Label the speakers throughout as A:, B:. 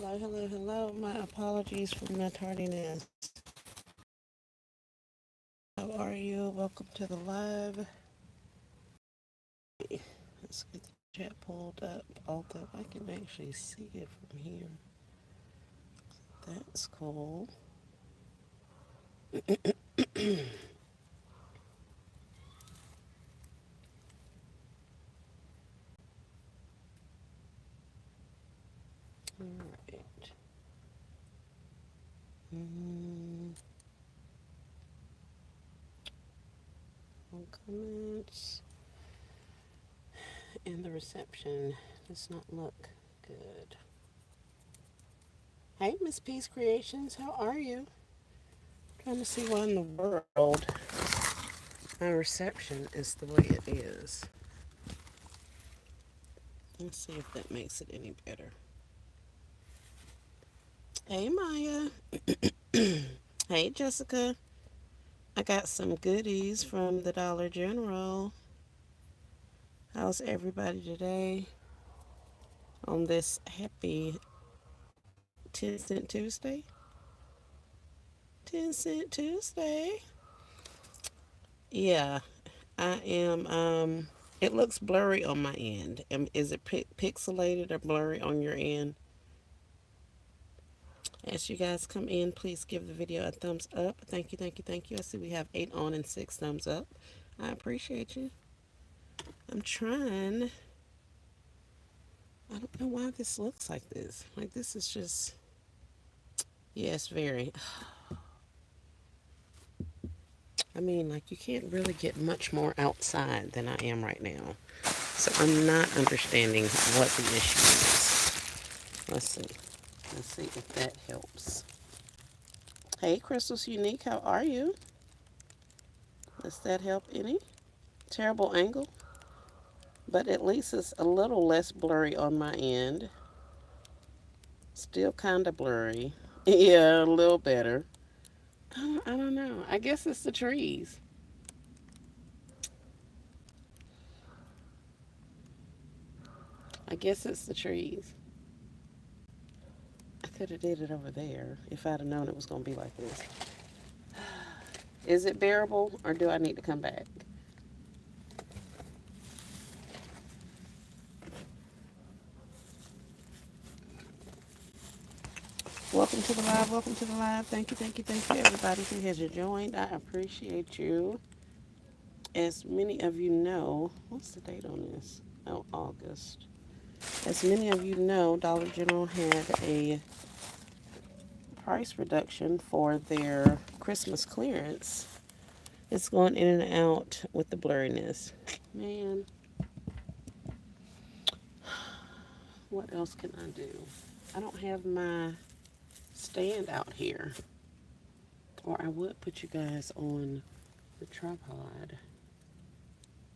A: Hello, hello, hello. My apologies for my tardiness. How are you? Welcome to the live. Let's get the chat pulled up, although I can actually see it from here. That's cool. Alright. No comments. And the reception does not look good. Hey, Miss Peace Creations, how are you? Trying to see why in the world my reception is the way it is. Let's see if that makes it any better. Hey, Maya. Hey, Jessica. I got some goodies from the Dollar General. How's everybody today on this happy 10 cent Tuesday? 10 cent Tuesday. Yeah, I am. It looks blurry on my end. Is it pixelated or blurry on your end? As you guys come in, please give the video a thumbs up. Thank you, thank you, thank you. I see we have 8 on and 6 thumbs up. I appreciate you. I'm trying. I don't know why this looks like this. Like, this is just, yes, very. I mean, like, you can't really get much more outside than I am right now. So I'm not understanding what the issue is. Let's see. Let's see if that helps. Hey, Crystal's Unique, how are you? Does that help any? Terrible angle, but at least it's a little less blurry on my end. Still kind of blurry. Yeah, a little better. I don't know. I guess it's the trees. I guess it's the trees. I could have did it over there if I'd have known it was going to be like this. Is it bearable or do I need to come back? Welcome to the live. Welcome to the live. Thank you, thank you, thank you, everybody who has joined. I appreciate you. As many of you know, what's the date on this? Oh, August. As many of you know, Dollar General had a price reduction for their Christmas clearance. It's going in and out with the blurriness. Man, what else can I do? I don't have my stand out here. Or I would put you guys on the tripod,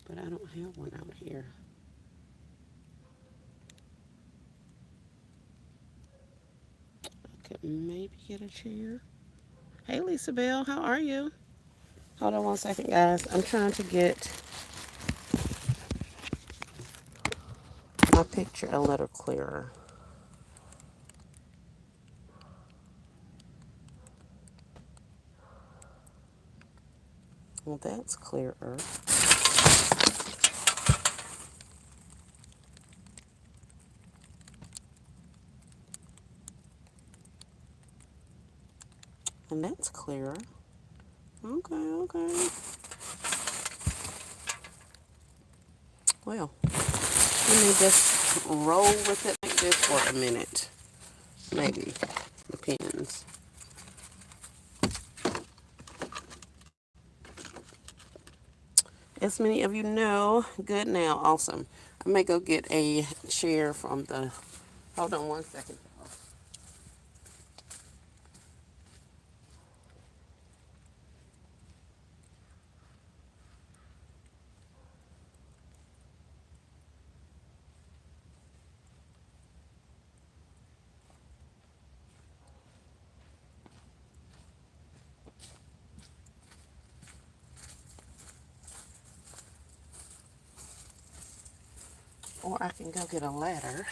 A: but I don't have one out here. I could maybe get a chair. Hey, Lisa Bell, how are you? Hold on one second, guys. I'm trying to get my picture a little clearer. Well, that's clearer. And that's clearer. Okay, okay. Well, let me just roll with it like this for a minute. Maybe. Depends. As many of you know, good now, awesome. I may go get a chair from the, hold on one second. Or I can go get a ladder.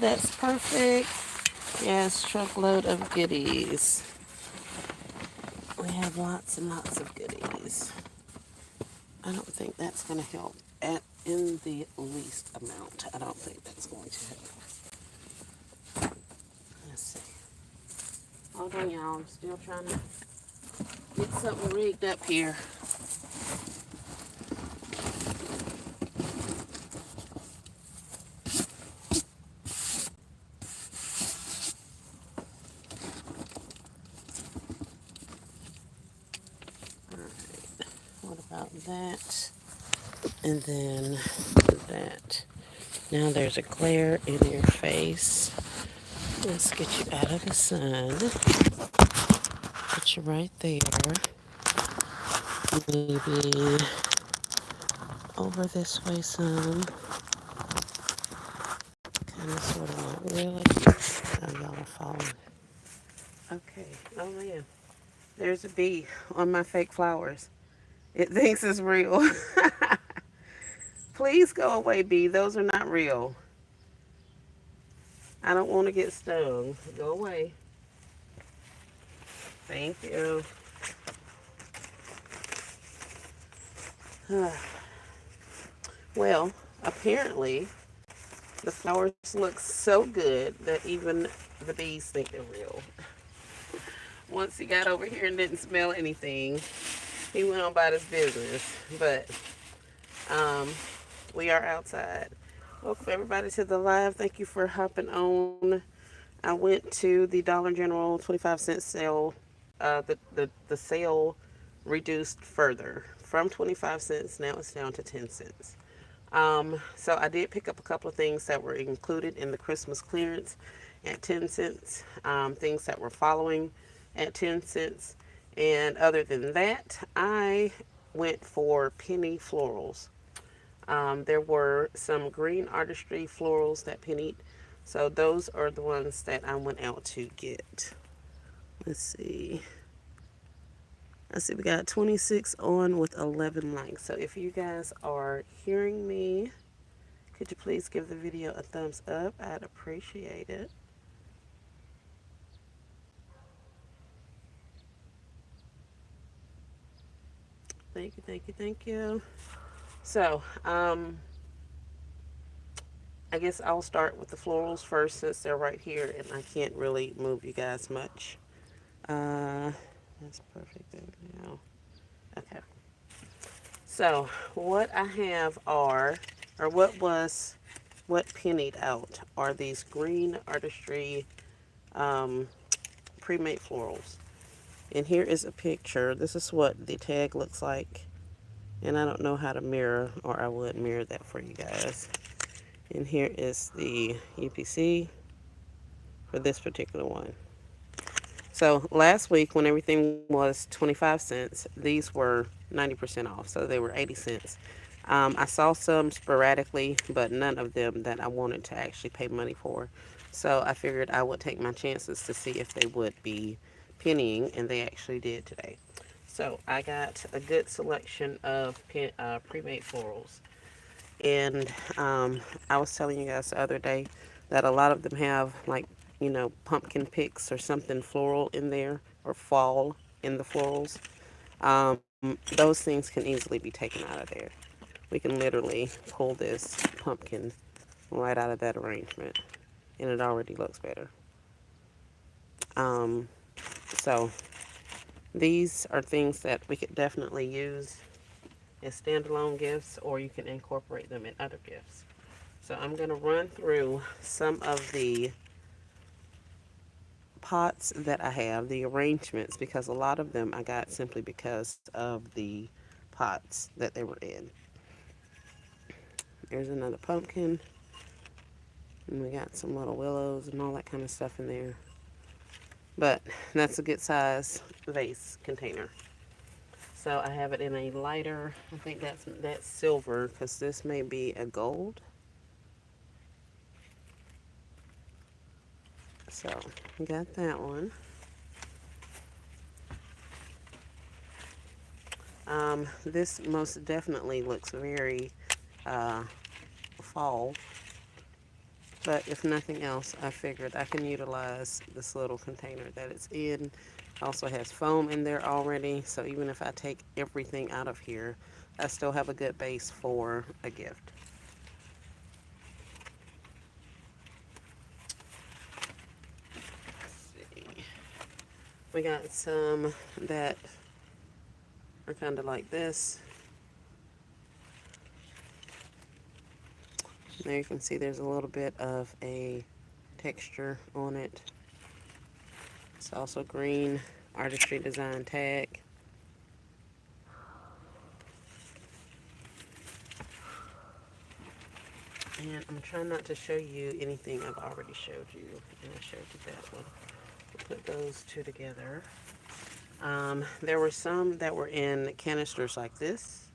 A: that's perfect. Yes, truckload of goodies. We have lots and lots of goodies. I don't think that's going to help in the least amount. I don't think that's going to help. Let's see. Hold on, y'all. I'm still trying to get something rigged up here. Alright. What about that? And then that. Now there's a glare in your face. Let's get you out of the sun. Put you right there. Maybe over this way some. Kind of, sort of, not really. Oh, y'all are falling. Okay. Oh, man. There's a bee on my fake flowers. It thinks it's real. Please go away, bee. Those are not real. I don't want to get stung. Go away. Thank you. Well, apparently the flowers look so good that even the bees think they're real. Once he got over here and didn't smell anything, he went on about his business. But we are outside. Welcome everybody to the live. Thank you for hopping on. I went to the Dollar General 25-cent sale. The sale reduced further from 25 cents. Now it's down to 10 cents. So I did pick up a couple of things that were included in the Christmas clearance at 10 cents. Things that were following at 10 cents. And other than that, I went for penny florals. There were some green artistry florals that pennied. So those are the ones that I went out to get. Let's see. We got 26 on with 11 likes. So if you guys are hearing me, could you please give the video a thumbs up? I'd appreciate it. Thank you, thank you, thank you. So, I guess I'll start with the florals first since they're right here and I can't really move you guys much. That's perfect there now. Okay. So, what I have or what pennied out are these green artistry Premade florals. And here is a picture. This is what the tag looks like. And I don't know how to mirror, or I would mirror that for you guys. And here is the UPC for this particular one. So last week when everything was 25 cents, these were 90% off. So they were 80 cents. I saw some sporadically, but none of them that I wanted to actually pay money for. So I figured I would take my chances to see if they would be pennying, and they actually did today. So I got a good selection of pre-made florals. And I was telling you guys the other day that a lot of them have, like, pumpkin picks or something floral in there, or fall in the florals. Those things can easily be taken out of there. We can literally pull this pumpkin right out of that arrangement, and it already looks better. So these are things that we could definitely use as standalone gifts, or you can incorporate them in other gifts. So I'm going to run through some of the pots that I have, the arrangements, because a lot of them I got simply because of the pots that they were in. There's another pumpkin, and we got some little willows and all that kind of stuff in there. But that's a good size vase container. So I have it in a lighter, I think that's silver, because this may be a gold. So we got that one. This most definitely looks very fall. But if nothing else, I figured I can utilize this little container that it's in. Also has foam in there already, so even if I take everything out of here, I still have a good base for a gift. Let's see. We got some that are kind of like this. There you can see there's a little bit of a texture on it. It's also green artistry design tag. And I'm trying not to show you anything I've already showed you. And I showed you that one. We'll put those two together. There were some that were in canisters like this.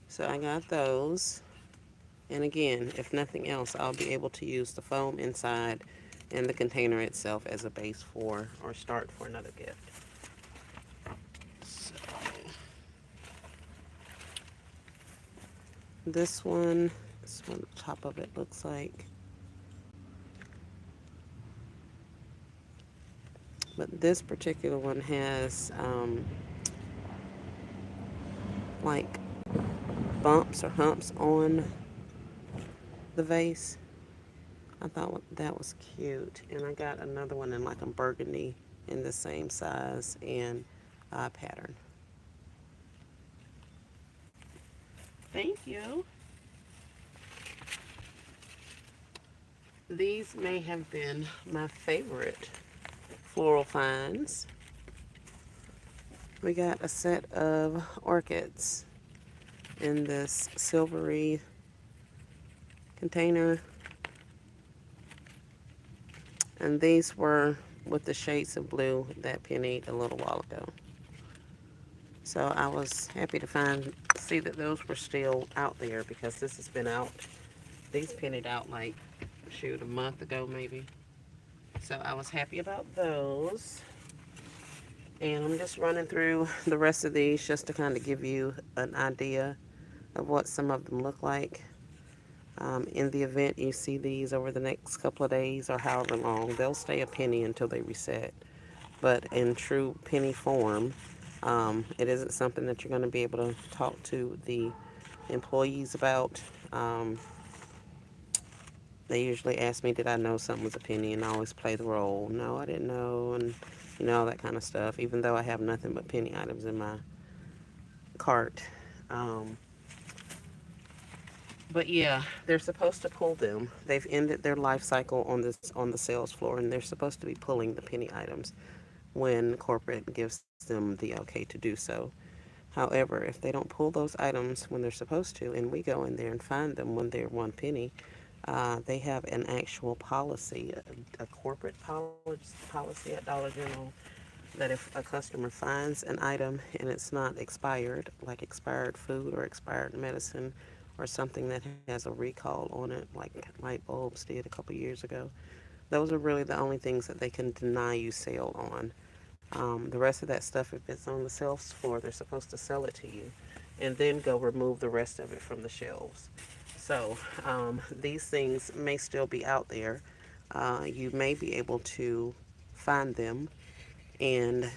A: So I got those. And again, if nothing else, I'll be able to use the foam inside and the container itself as a base for or start for another gift. So this one, the top of it looks like. But this particular one has like bumps or humps on the vase. I thought that was cute. And I got another one in like a burgundy in the same size and pattern. Thank you. These may have been my favorite floral finds. We got a set of orchids in this silvery container. And these were with the shades of blue that Penny a little while ago. So I was happy to see that those were still out there because this has been out. These pennied out like, shoot, a month ago maybe. So I was happy about those. And I'm just running through the rest of these just to kind of give you an idea of what some of them look like. In the event you see these over the next couple of days or however long, they'll stay a penny until they reset. But in true penny form, it isn't something that you're going to be able to talk to the employees about. They usually ask me, did I know something was a penny? And I always play the role. No, I didn't know. And, all that kind of stuff, even though I have nothing but penny items in my cart. But yeah, they're supposed to pull them. They've ended their life cycle on the sales floor, and they're supposed to be pulling the penny items when corporate gives them the okay to do so. However, if they don't pull those items when they're supposed to, and we go in there and find them when they're 1 penny, they have an actual policy, a corporate policy at Dollar General, that if a customer finds an item and it's not expired, like expired food or expired medicine, or something that has a recall on it, like light bulbs did a couple years ago, those are really the only things that they can deny you sale on. The rest of that stuff, if it's on the sales floor, they're supposed to sell it to you and then go remove the rest of it from the shelves. So these things may still be out there. You may be able to find them, and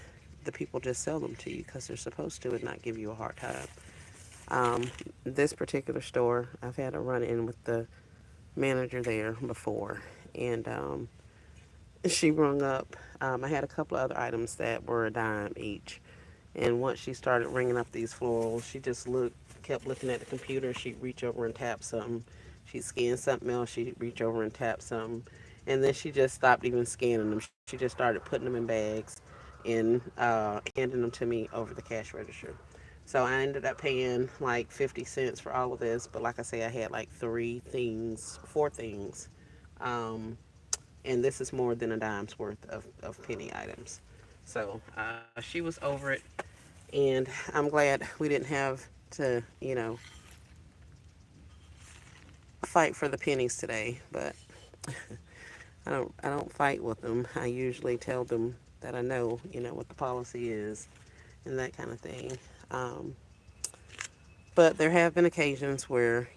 A: the people just sell them to you because they're supposed to and not give you a hard time. This particular store, I've had a run in with the manager there before, and she rung up. I had a couple of other items that were a dime each. And once she started ringing up these florals, she just kept looking at the computer. She'd reach over and tap something. She'd scan something else. She'd reach over and tap something. And then she just stopped even scanning them. She just started putting them in bags and handing them to me over the cash register. So I ended up paying like 50 cents for all of this. But like I say, I had like 4 things. Um, and this is more than a dime's worth of penny items. So she was over it, and I'm glad we didn't have to, fight for the pennies today. But I don't fight with them. I usually tell them that I know, what the policy is and that kind of thing. Um, but there have been occasions where,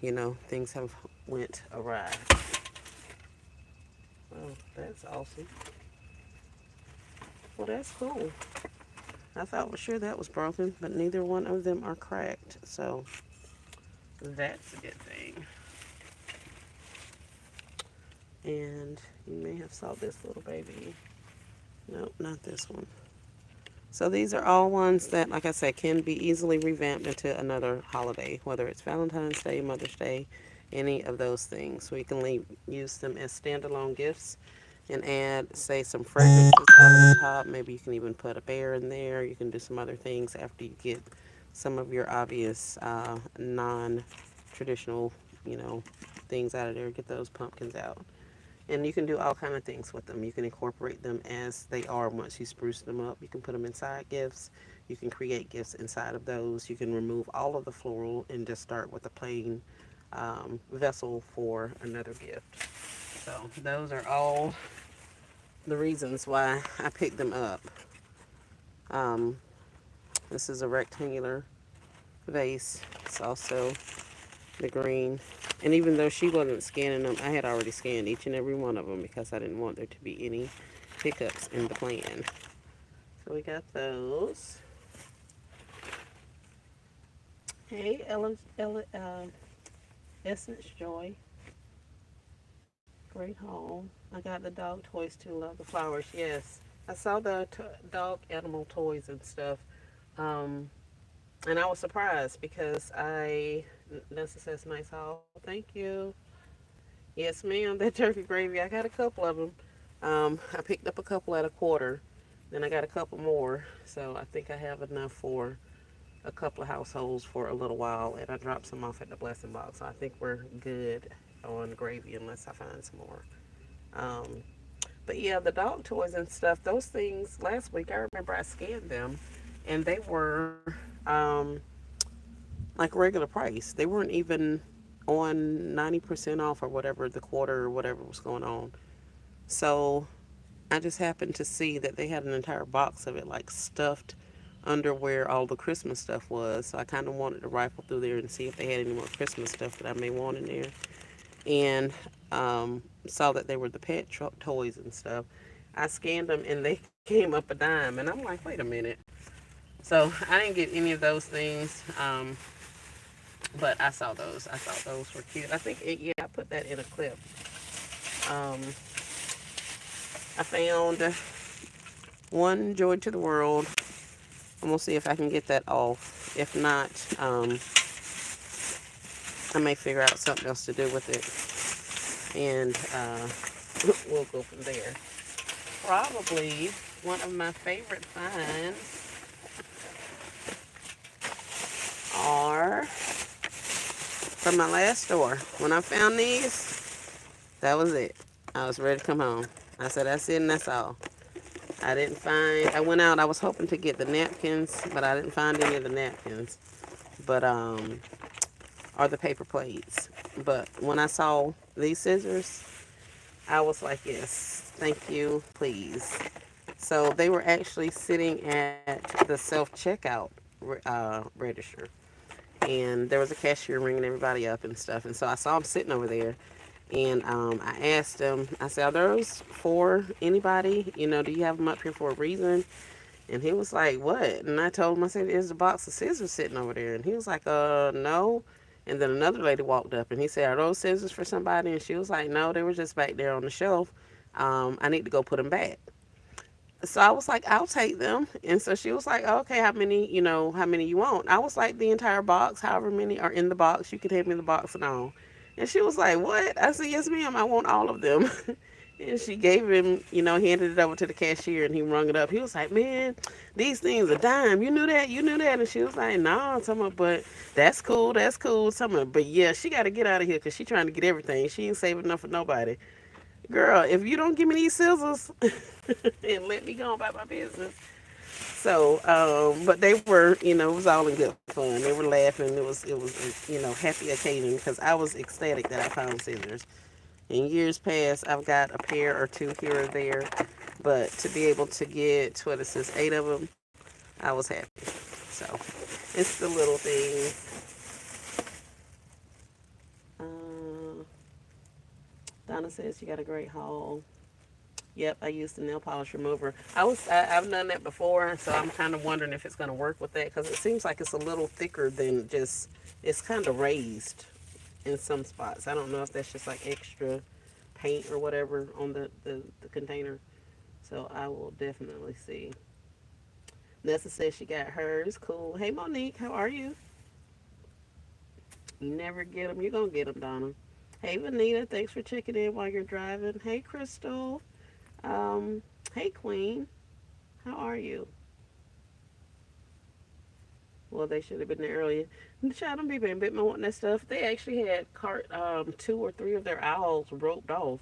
A: things have went awry. That's awesome. Well, that's cool. I thought for sure that was broken, but neither one of them are cracked. So that's a good thing. And you may have saw this little baby. Nope, not this one. So these are all ones that, like I said, can be easily revamped into another holiday, whether it's Valentine's Day, Mother's Day, any of those things. We can use them as standalone gifts and add, say, some fragrances out of the top. Maybe you can even put a bear in there. You can do some other things after you get some of your obvious non-traditional, things out of there. Get those pumpkins out. And you can do all kind of things with them. You can incorporate them as they are once you spruce them up. You can put them inside gifts. You can create gifts inside of those. You can remove all of the floral and just start with a plain vessel for another gift. So those are all the reasons why I picked them up. Um, this is a rectangular vase. It's also the green. And even though she wasn't scanning them, I had already scanned each and every one of them because I didn't want there to be any hiccups in the plan. So we got those. Hey, Essence Joy. Great haul. I got the dog toys too. Love the flowers. Yes. I saw the dog animal toys and stuff. Um, and I was surprised because Nessa says nice haul. Thank you. Yes, ma'am. That turkey gravy. I got a couple of them. I picked up a couple at a quarter. Then I got a couple more. So I think I have enough for a couple of households for a little while. And I dropped some off at the blessing box. So I think we're good on gravy unless I find some more. Um, but yeah, the dog toys and stuff, those things, last week I remember I scanned them and they were like regular price. They weren't even on 90% off or whatever, the quarter or whatever was going on. So I just happened to see that they had an entire box of it, like stuffed under where all the Christmas stuff was. So I kind of wanted to rifle through there and see if they had any more Christmas stuff that I may want in there. And saw that they were the pet toys and stuff. I scanned them and they came up a dime. And I'm like, wait a minute. So I didn't get any of those things. But I saw those. I thought those were cute. Yeah, I put that in a clip. I found one Joy to the World. I'm going to see if I can get that off. If not, I may figure out something else to do with it. And we'll go from there. Probably one of my favorite finds are from my last store. When I found these, that was it. I was ready to come home. I said, that's it and that's all. I went out, I was hoping to get the napkins, but I didn't find any of the napkins. But, or the paper plates. But when I saw these scissors, I was like, yes, thank you, please. So they were actually sitting at the self-checkout register. And there was a cashier ringing everybody up and stuff. And so I saw them sitting over there. And I asked him, I said, are those for anybody? Do you have them up here for a reason? And he was like, what? And I told him, I said, there's a box of scissors sitting over there. And he was like, no. And then another lady walked up and he said, are those scissors for somebody? And she was like, no, they were just back there on the shelf. I need to go put them back. So I was like, I'll take them. And so she was like, okay, how many you want? I was like, the entire box, however many are in the box, you can hand me the box and all. And she was like, what? I said, yes, ma'am, I want all of them. And she gave him, handed it over to the cashier and he rung it up. He was like, man, these things are dime. You knew that? You knew that? And she was like, no, but that's cool. That's cool. But yeah, she got to get out of here because she trying to get everything. She ain't saving enough for nobody. Girl, if you don't give me these scissors and let me go about my business. So, but they were, it was all in good fun. They were laughing. It was, happy occasion because I was ecstatic that I found scissors. In years past, I've got a pair or two here or there, but to be able to get, 8 of them, I was happy. So, it's the little things. Donna says you got a great haul. Yep, I used the nail polish remover. I've done that before, so I'm kind of wondering if it's going to work with that because it seems like it's a little thicker than just, it's kind of raised in some spots. I don't know if that's just like extra paint or whatever on the container. So I will definitely see. Nessa says she got hers. Cool. Hey, Monique, how are you? You never get them. You're going to get them, Donna. Hey, Vanita, thanks for checking in while you're driving. Hey, Crystal. Hey, Queen. How are you? Well, they should have been there earlier. The child don't be being bit me wanting that stuff. They actually had two or three of their owls roped off.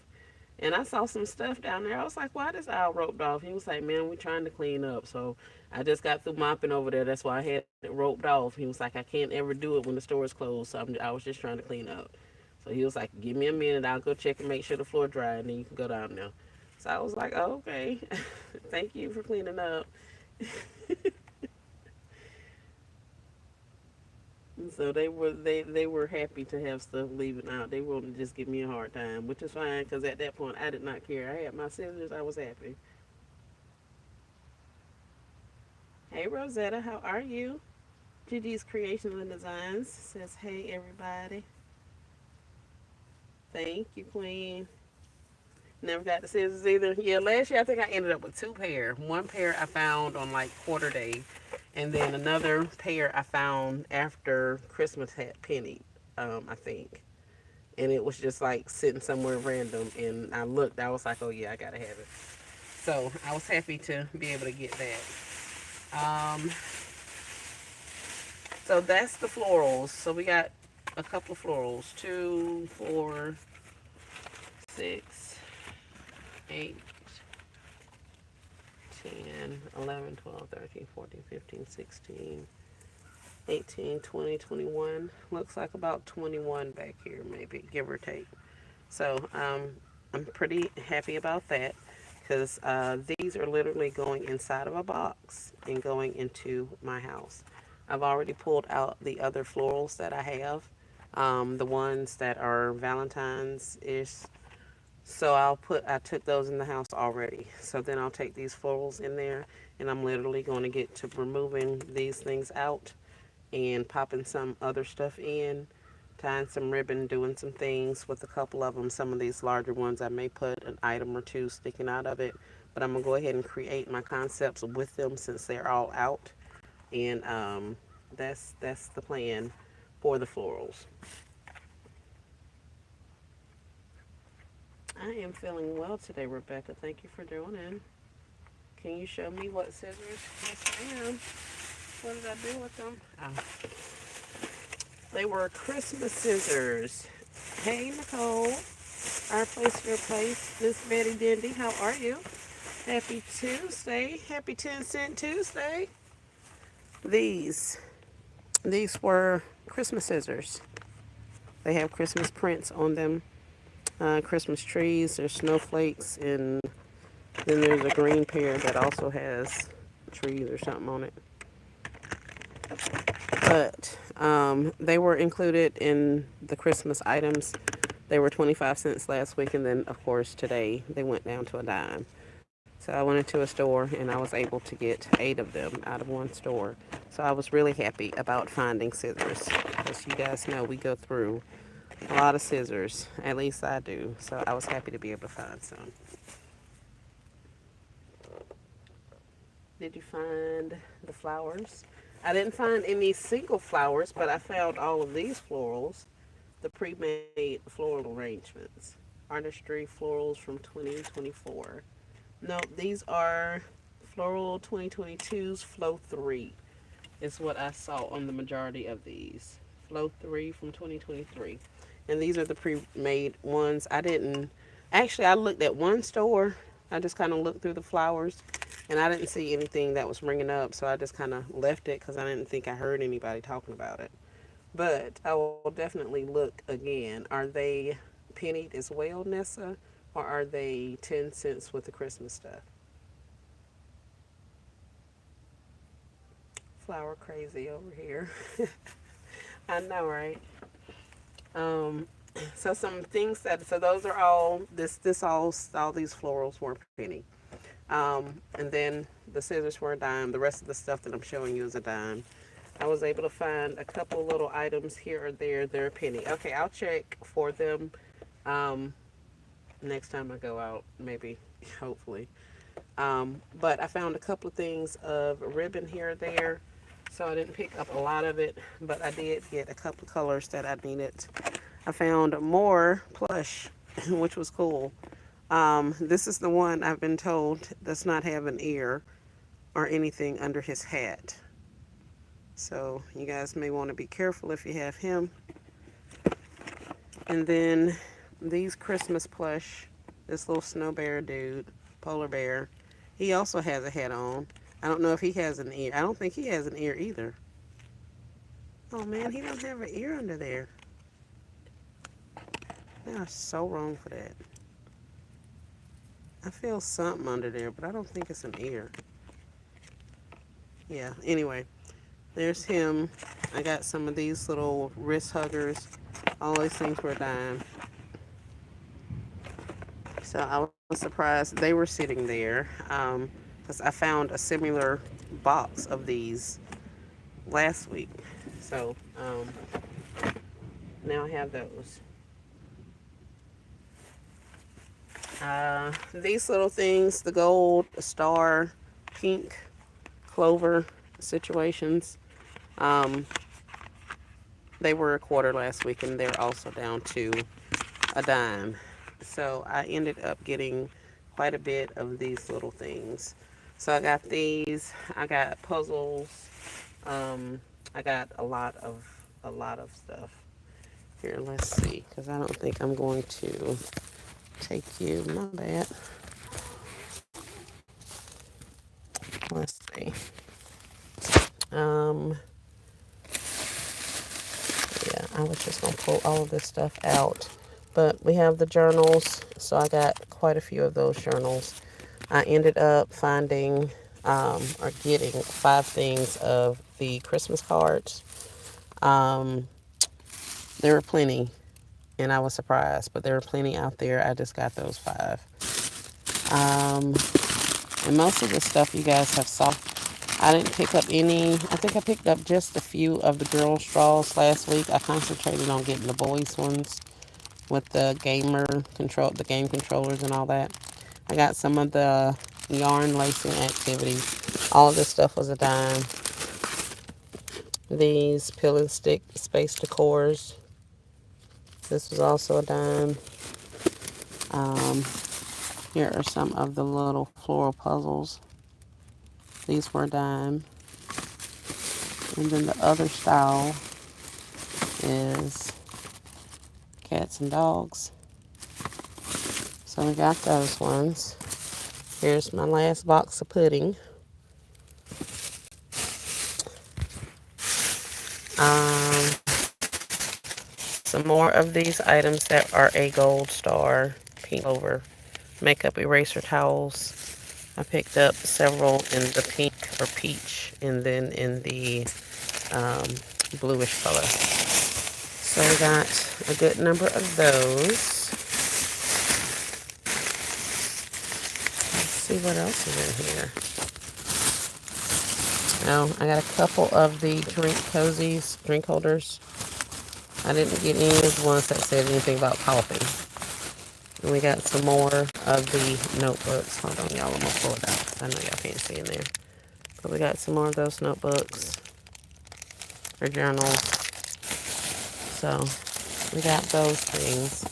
A: And I saw some stuff down there. I was like, why this owl roped off? He was like, man, we're trying to clean up. So I just got through mopping over there. That's why I had it roped off. He was like, I can't ever do it when the store is closed. So I was just trying to clean up. So he was like, give me a minute. I'll go check and make sure the floor dry, and then you can go down there. So I was like, oh, okay. Thank you for cleaning up. So they were happy to have stuff leaving out. They wouldn't just give me a hard time, which is fine because at that point I did not care. I had my scissors. I was happy. Hey Rosetta, how are you? Gigi's Creation and Designs says, hey everybody. Thank you, Queen. Never got the scissors either. Yeah, last year I think I ended up with two pair. One pair I found on like quarter day, and then another pair I found after Christmas had penny. I think. And it was just like sitting somewhere random. And I looked, I was like, oh yeah, I gotta have it. So I was happy to be able to get that. Um, so that's the florals. So we got a couple of florals: 2, 4, 6, 8, 10, 11, 12, 13, 14, 15, 16, 18, 20, 21. Looks like about 21 back here, maybe, give or take. So I'm pretty happy about that because these are literally going inside of a box and going into my house. I've already pulled out the other florals that I have, the ones that are Valentine's ish. So I took those in the house already. So then I'll take these florals in there and I'm literally going to get to removing these things out and popping some other stuff in, tying some ribbon, doing some things with a couple of them. Some of these larger ones, I may put an item or two sticking out of it, but I'm gonna go ahead and create my concepts with them since they're all out, and that's the plan for the florals. I am feeling well today, Rebecca. Thank you for joining. Can you show me what scissors? Yes, I am. What did I do with them? Oh, they were Christmas scissors. Hey, Nicole. Our place, your place. Miss Betty Dindy, how are you? Happy Tuesday. Happy 10-cent Tuesday. These. These were Christmas scissors. They have Christmas prints on them. Christmas trees. There's snowflakes. And then there's a green pair that also has trees or something on it. But they were included in the Christmas items. They were 25 cents last week, and then, of course, today they went down to a dime. So I went into a store and I was able to get 8 of them out of one store. So I was really happy about finding scissors. As you guys know, we go through a lot of scissors. At least I do. So I was happy to be able to find some. Did you find the flowers? I didn't find any single flowers, but I found all of these florals, the pre-made floral arrangements. Artistry florals from 2024. No, these are Floral 2022's Flow 3 is what I saw on the majority of these. Flow 3 from 2023. And these are the pre-made ones. I looked at one store. I just kind of looked through the flowers and I didn't see anything that was ringing up. So I just kind of left it because I didn't think I heard anybody talking about it. But I will definitely look again. Are they pennied as well, Nessa? Or are they 10 cents with the Christmas stuff? Flower crazy over here. I know, right? Um, So some things so those are all, all these florals were a penny. And then the scissors were a dime. The rest of the stuff that I'm showing you is a dime. I was able to find a couple little items here or there. They're a penny. Okay, I'll check for them um, next time I go out, maybe, hopefully. But I found a couple of things of ribbon here or there. So I didn't pick up a lot of it, but I did get a couple of colors that I needed. I found more plush, which was cool. This is the one I've been told does not have an ear or anything under his hat. So you guys may want to be careful if you have him. And then these Christmas plush, this little snow bear dude, polar bear, he also has a hat on. I don't know if he has an ear. I don't think he has an ear either. Oh man, he don't have an ear under there. They are so wrong for that. I feel something under there, but I don't think it's an ear. Yeah, anyway, there's him. I got some of these little wrist huggers. All these things were a dime. So I was surprised they were sitting there because I found a similar box of these last week. So now I have those. These little things, the gold, the star, pink, clover situations, um, they were a quarter last week and they're also down to a dime. So I ended up getting quite a bit of these little things. So I got these, I got puzzles, I got a lot of stuff. Here, let's see, because I don't think I'm going to take you, my bad. Let's see. Um, yeah, I was just going to pull all of this stuff out. But we have the journals, so I got quite a few of those journals. I ended up finding or getting 5 things of the Christmas cards. Um, there were plenty, and I was surprised, but there were plenty out there. I just got those 5. Um, and most of the stuff you guys have saw. I didn't pick up any. I think I picked up just a few of the girl straws last week. I concentrated on getting the boys ones with the game controllers and all that. I got some of the yarn lacing activities. All of this stuff was a dime. These pill and stick space decors. This was also a dime. Um, Here are some of the little floral puzzles. These were a dime. And then the other style is cats and dogs. So we got those ones. Here's my last box of pudding. Um, some more of these items that are a gold star, pink over, makeup eraser towels. I picked up several in the pink or peach and then in the um, bluish color. So we got a good number of those. Let's see what else is in here. Oh, I got a couple of the drink holders. I didn't get any of the ones that said anything about coffee. And we got some more of the notebooks. Hold on, y'all. I'm going to pull it out because I know y'all can't see in there. But we got some more of those notebooks or journals. So we got those things.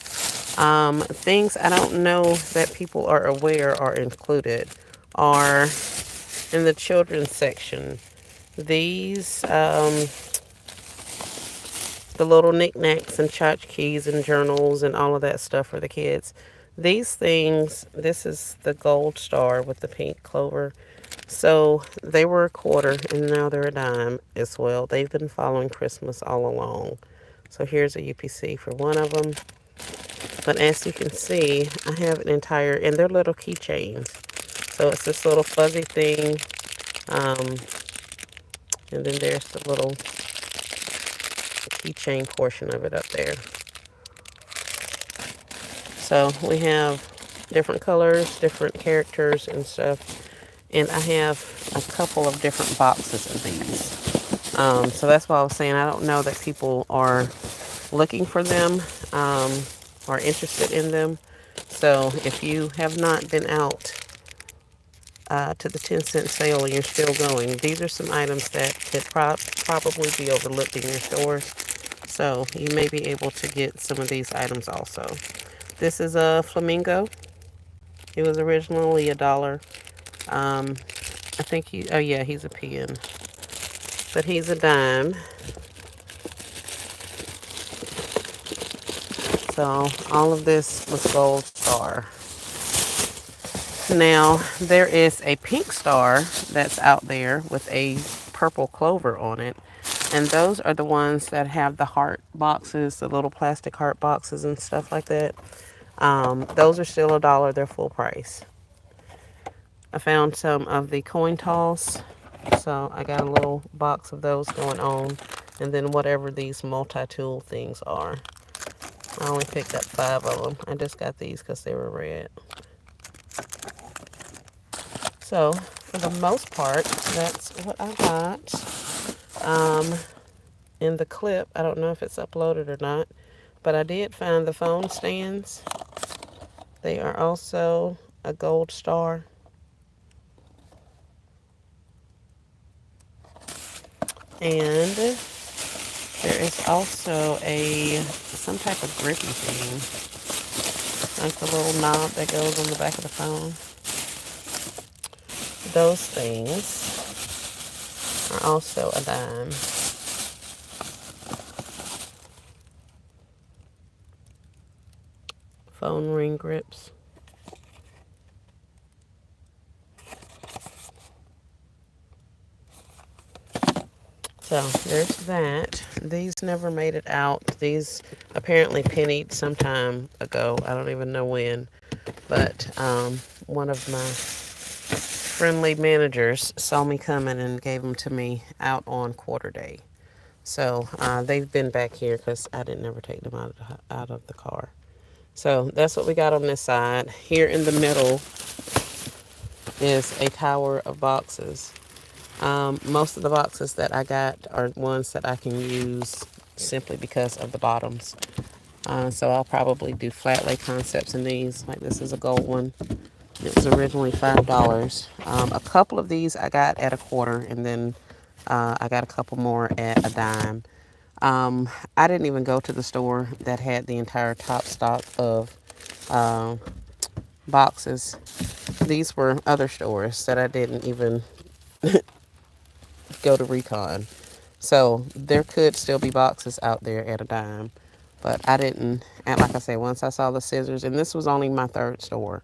A: Things I don't know that people are aware are included are in the children's section. These, the little knickknacks and tchotchkes and journals and all of that stuff for the kids. These things, this is the gold star with the pink clover. So they were a quarter and now they're a dime as well. They've been following Christmas all along. So here's a UPC for one of them. But as you can see, I have an entire, and they're little keychains. So it's this little fuzzy thing. And then there's the little keychain portion of it up there. So we have different colors, different characters and stuff. And I have a couple of different boxes of these. So that's why I was saying I don't know that people are looking for them or interested in them. So if you have not been out to the 10-cent sale and you're still going, these are some items that could probably be overlooked in your stores. So you may be able to get some of these items also. This is a flamingo. It was originally $1. Um, I think oh yeah, he's a pen, but he's a dime. So all of this was gold star. Now there is a pink star that's out there with a purple clover on it. And those are the ones that have the heart boxes, the little plastic heart boxes and stuff like that. Those are still $1. They're full price. I found some of the coin toss. So I got a little box of those going on. And then whatever these multi-tool things are. I only picked up 5 of them. I just got these because they were red. So for the most part, that's what I got. In the clip, I don't know if it's uploaded or not, but I did find the phone stands. They are also a gold star. And there is also some type of grippy thing, like the little knob that goes on the back of the phone. Those things are also a dime. Phone ring grips. So there's that. These never made it out. These apparently pennied some time ago. I don't even know when. But one of my friendly managers saw me coming and gave them to me out on quarter day. So they've been back here because I didn't ever take them out of the car. So that's what we got on this side. Here in the middle is a tower of boxes. Most of the boxes that I got are ones that I can use simply because of the bottoms. So I'll probably do flat lay concepts in these. Like this is a gold one. It was originally $5. A couple of these I got at a quarter, and then I got a couple more at a dime. I didn't even go to the store that had the entire top stock of boxes. These were other stores that I didn't even go to recon. So there could still be boxes out there at a dime. But I didn't. And like I said, once I saw the scissors, and this was only my third store.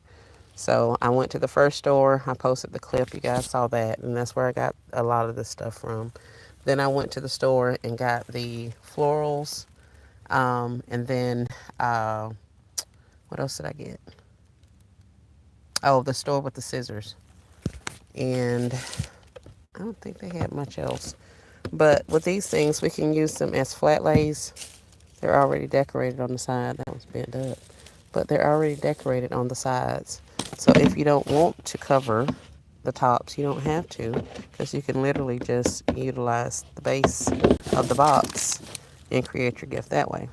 A: So I went to the first store. I posted the clip. You guys saw that. And that's where I got a lot of this stuff from. Then I went to the store and got the florals. And then, what else did I get? Oh, the store with the scissors. And I don't think they had much else. But with these things, we can use them as flat lays. They're already decorated on the side. That was bent up. But they're already decorated on the sides. So if you don't want to cover the tops, you don't have to, because you can literally just utilize the base of the box and create your gift that way.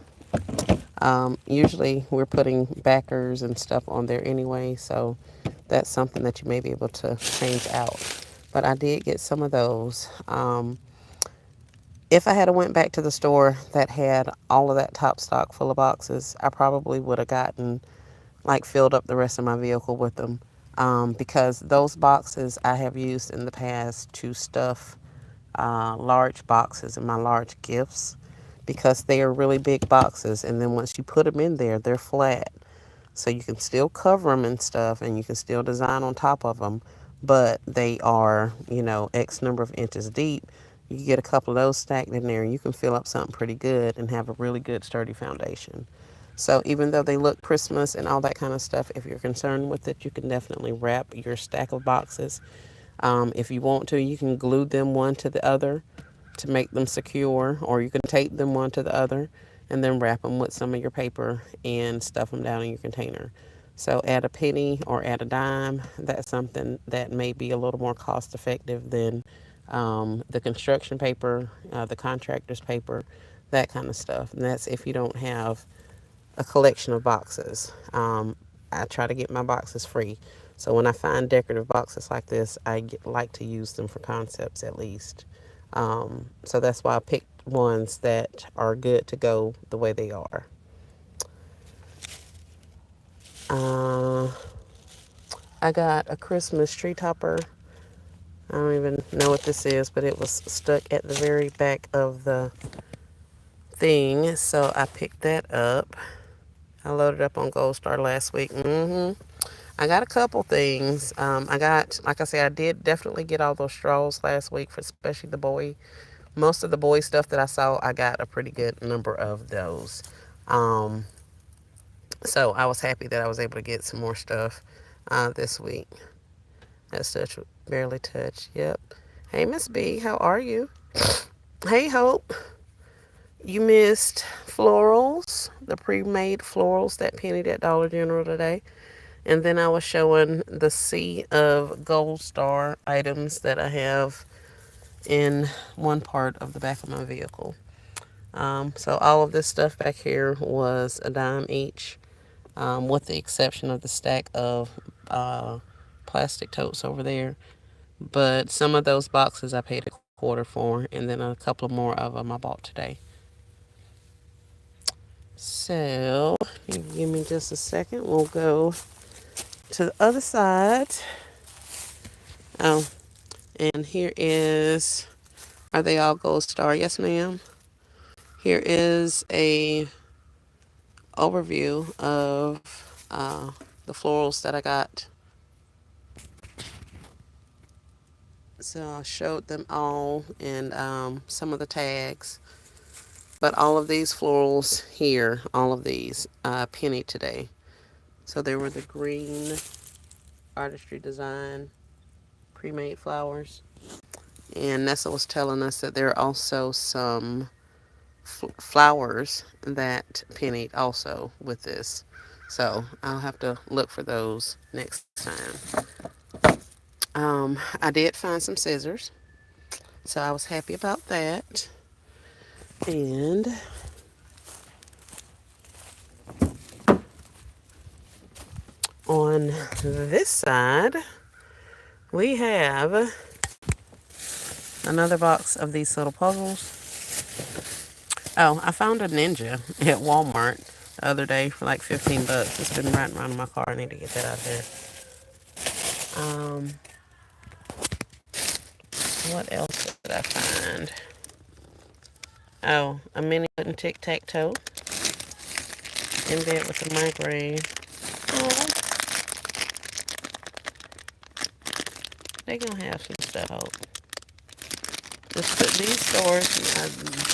A: Usually we're putting backers and stuff on there anyway, so that's something that you may be able to change out. But I did get some of those. If I had went back to the store that had all of that top stock full of boxes, I probably would have gotten, like, filled up the rest of my vehicle with them. Because those boxes I have used in the past to stuff large boxes and my large gifts, because they are really big boxes, and then once you put them in there, they're flat. So you can still cover them and stuff, and you can still design on top of them, but they are, X number of inches deep. You get a couple of those stacked in there, and you can fill up something pretty good and have a really good sturdy foundation. So even though they look Christmas and all that kind of stuff, if you're concerned with it, you can definitely wrap your stack of boxes. If you want to, you can glue them one to the other to make them secure, or you can tape them one to the other and then wrap them with some of your paper and stuff them down in your container. So add a penny or add a dime. That's something that may be a little more cost effective than the construction paper, the contractor's paper, that kind of stuff. And that's if you don't have a collection of boxes. I try to get my boxes free. So when I find decorative boxes like this, like to use them for concepts at least. So that's why I picked ones that are good to go the way they are. Uh, I got a Christmas tree topper. I don't even know what this is, but it was stuck at the very back of the thing. So I picked that up. I loaded up on Gold Star last week. I got a couple things. Like I said, I did definitely get all those straws last week, for especially the boy. Most of the boy stuff that I saw, I got a pretty good number of those. Um, so I was happy that I was able to get some more stuff this week. That's touch, barely touch. Yep. Hey, Miss B, how are you? Hey, Hope. You missed florals, the pre-made florals that pennied at Dollar General today. And then I was showing the sea of Gold Star items that I have in one part of the back of my vehicle. So all of this stuff back here was a dime each, with the exception of the stack of plastic totes over there. But some of those boxes I paid a quarter for, and then a couple more of them I bought today. So, give me just a second. We'll go to the other side. Oh, and here is, are they all Gold Star? Yes, ma'am. Here is a overview of the florals that I got. So I showed them all and some of the tags. But all of these florals here, all of these, penny today. So there were the green artistry design pre-made flowers. And Nessa was telling us that there are also some flowers that pennied also with this. So I'll have to look for those next time. I did find some scissors. So I was happy about that. And on this side, we have another box of these little puzzles. Oh, I found a ninja at Walmart the other day for like 15 bucks. It's been riding around in my car. I need to get that out there. What else did I find? Oh, a mini wooden tic-tac-toe in bed with a migraine. Oh, they gonna have some stuff. These stores,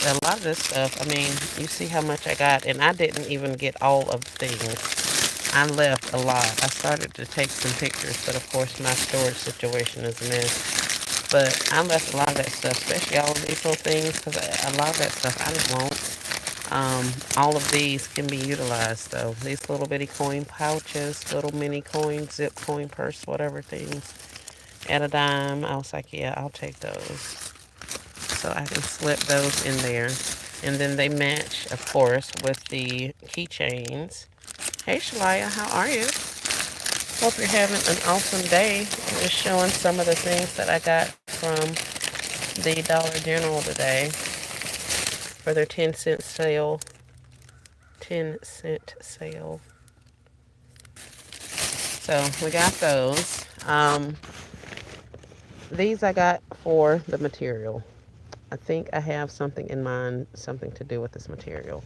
A: a lot of this stuff, I mean, you see how much I got, and I didn't even get all of the things. I left a lot. I started to take some pictures, but of course my storage situation is a mess. But I left a lot of that stuff, especially all of these little things, because a lot of that stuff I didn't want. All of these can be utilized, though. These little bitty coin pouches, little mini coin, zip coin purse, whatever things, at a dime. I was like, yeah, I'll take those. So I can slip those in there. And then they match, of course, with the keychains. Hey, Shalaya, how are you? Hope you're having an awesome day. I'm just showing some of the things that I got from the Dollar General today for their 10-cent sale. 10-cent sale. So we got those. These I got for the material. I think I have something in mind, something to do with this material.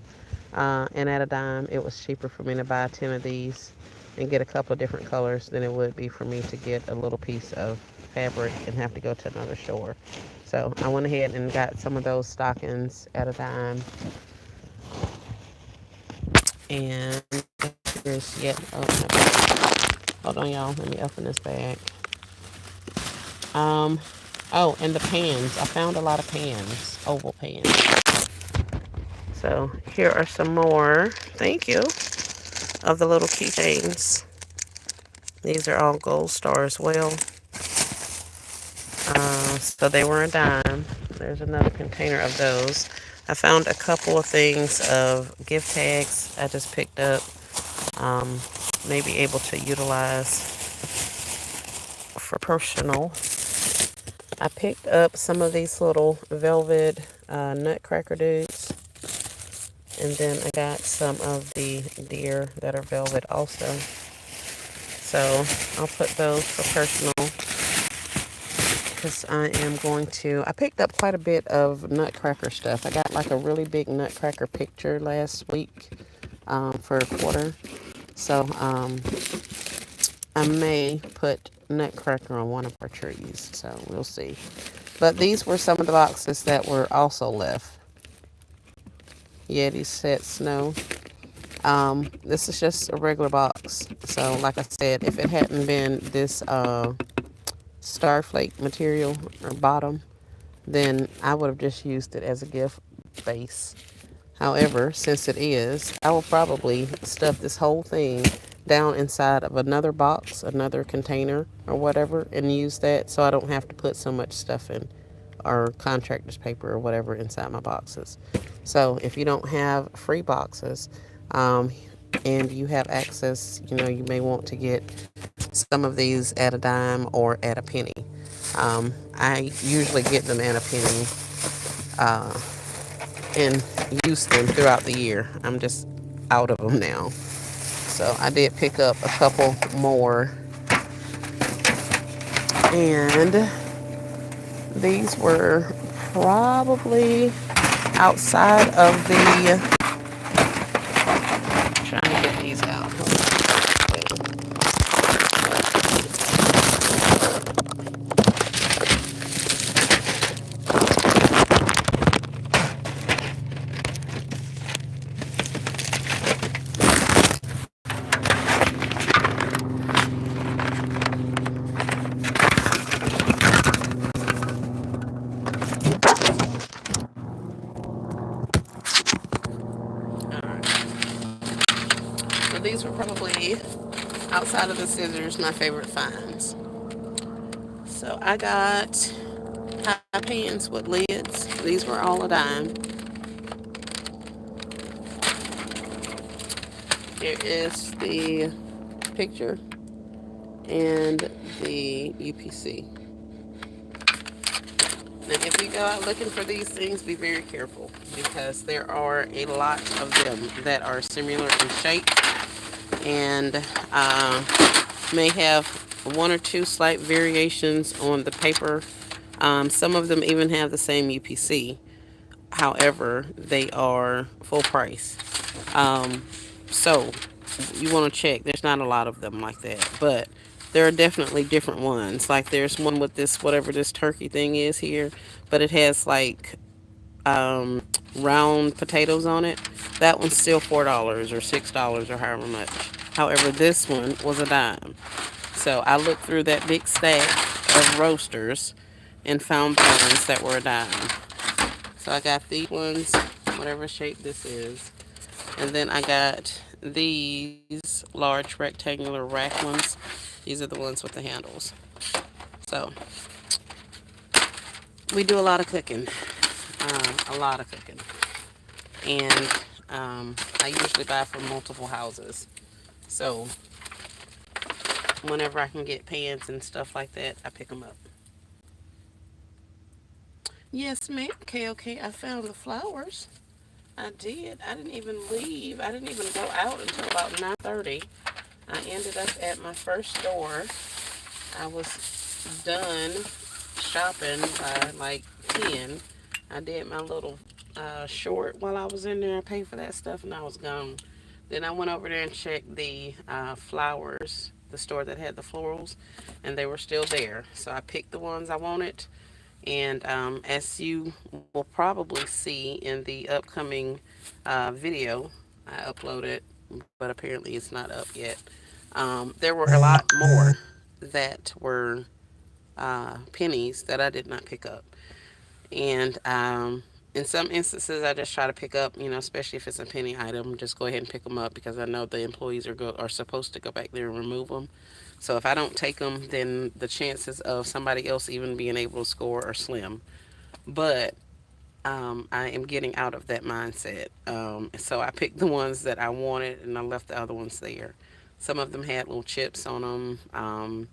A: And at a dime, it was cheaper for me to buy 10 of these and get a couple of different colors than it would be for me to get a little piece of fabric and have to go to another store. So I went ahead and got some of those stockings at a dime. And here's yet, hold on y'all, let me open this bag. Oh, and the pans. I found a lot of pans, oval pans. So here are some more, thank you, of the little keychains. These are all gold star as well. So they were a dime. There's another container of those. I found a couple of things of gift tags I just picked up. Um, Maybe able to utilize for personal. I picked up some of these little velvet nutcracker dudes. And then I got some of the deer that are velvet also. So I'll put those for personal because I am going to. I picked up quite a bit of nutcracker stuff. I got like a really big nutcracker picture last week for a quarter. So I may put nutcracker on one of our trees. So we'll see. But these were some of the boxes that were also left. Yeti set snow. This is just a regular box. So like I said, if it hadn't been this starflake material or bottom, then I would have just used it as a gift base. However, since it is, I will probably stuff this whole thing down inside of another box, another container or whatever, and use that so I don't have to put so much stuff in or contractor's paper or whatever inside my boxes. So if you don't have free boxes and you have access, you may want to get some of these at a dime or at a penny. I usually get them at a penny uh, and use them throughout the year. I'm just out of them now. So I did pick up a couple more. And these were probably outside of the. Trying to get these out. So these were probably outside of the scissors my favorite finds. So I got pie pans with lids. These were all a dime. Here is the picture and the UPC. Now, if you go out looking for these things, be very careful because there are a lot of them that are similar in shape and may have one or two slight variations on the paper. Some of them even have the same UPC. However, they are full price. So you want to check. There's not a lot of them like that, but there are definitely different ones. Like there's one with this whatever this turkey thing is here, but it has like um, round potatoes on it. That one's still $4 or $6 or however much. However, this one was a dime. So I looked through that big stack of roasters and found the ones that were a dime. So I got these ones, whatever shape this is. And then I got these large rectangular rack ones. These are the ones with the handles. So we do a lot of cooking. A lot of cooking. And I usually buy from multiple houses. So whenever I can get pans and stuff like that, I pick them up. Yes, ma'am. Okay, okay. I found the flowers. I did. I didn't even leave. I didn't even go out until about 9:30. I ended up at my first store. I was done shopping by like 10. I did my little short while I was in there. I paid for that stuff and I was gone. Then I went over there and checked the flowers, the store that had the florals, and they were still there. So I picked the ones I wanted. And as you will probably see in the upcoming video I uploaded, but apparently it's not up yet, there were a lot more that were pennies that I did not pick up. And In some instances, I just try to pick up, especially if it's a penny item, just go ahead and pick them up because I know the employees are supposed to go back there and remove them. So if I don't take them, then the chances of somebody else even being able to score are slim. But I am getting out of that mindset. So I picked the ones that I wanted and I left the other ones there. Some of them had little chips on them.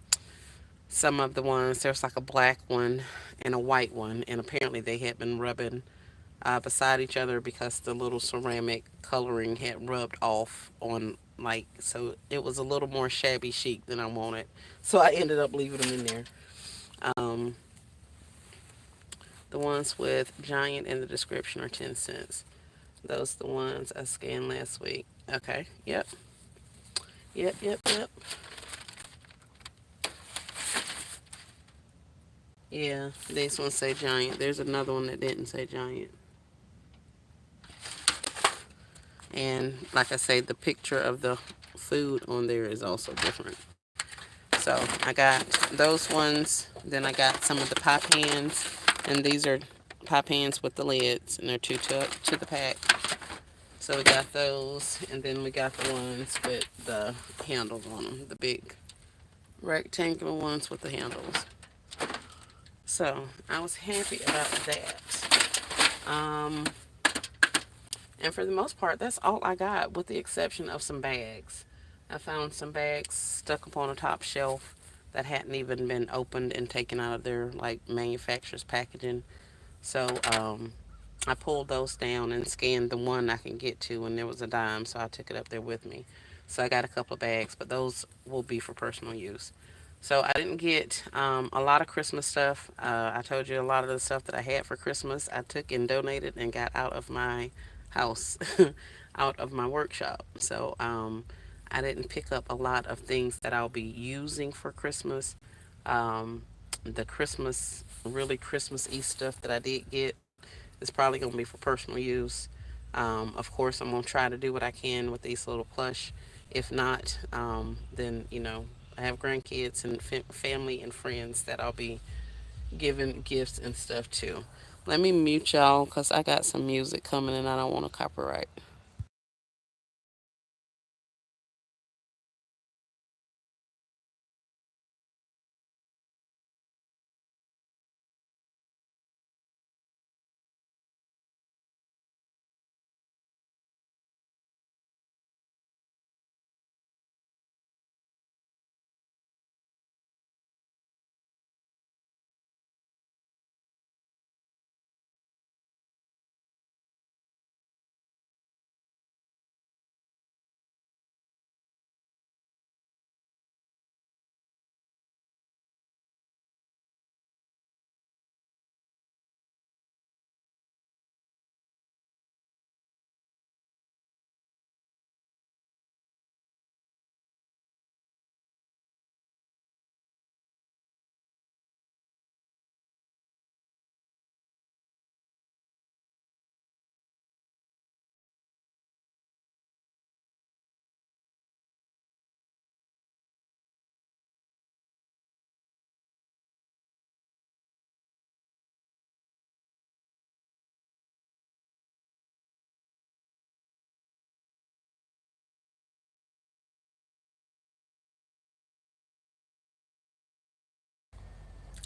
A: Some of the ones, there's like a black one and a white one, and apparently they had been rubbing beside each other because the little ceramic coloring had rubbed off on, like, so it was a little more shabby chic than I wanted. So I ended up leaving them in there. Um, the ones with giant in the description are 10 cents. Those the ones I scanned last week. Okay. Yep. Yep. Yep. Yep. Yeah. These ones say giant. There's another one that didn't say giant. And like I say, the picture of the food on there is also different. So I got those ones. Then I got some of the pie pans. And these are pie pans with the lids. And they're to the pack. So we got those. And then we got the ones with the handles on them. The big rectangular ones with the handles. So I was happy about that. Um, and for the most part, that's all I got, with the exception of some bags. I found some bags stuck up on a top shelf that hadn't even been opened and taken out of their like manufacturer's packaging. So I pulled those down and scanned the one I can get to, and there was a dime, so I took it up there with me. So I got a couple of bags, but those will be for personal use. So I didn't get a lot of Christmas stuff. I told you a lot of the stuff that I had for Christmas, I took and donated and got out of my house, out of my workshop. So I didn't pick up a lot of things that I'll be using for Christmas. Um, the Christmas, really Christmas-y stuff that I did get is probably going to be for personal use. Of course, I'm going to try to do what I can with these little plush. If not, then, I have grandkids and family and friends that I'll be giving gifts and stuff to. Let me mute y'all because I got some music coming and I don't want to copyright.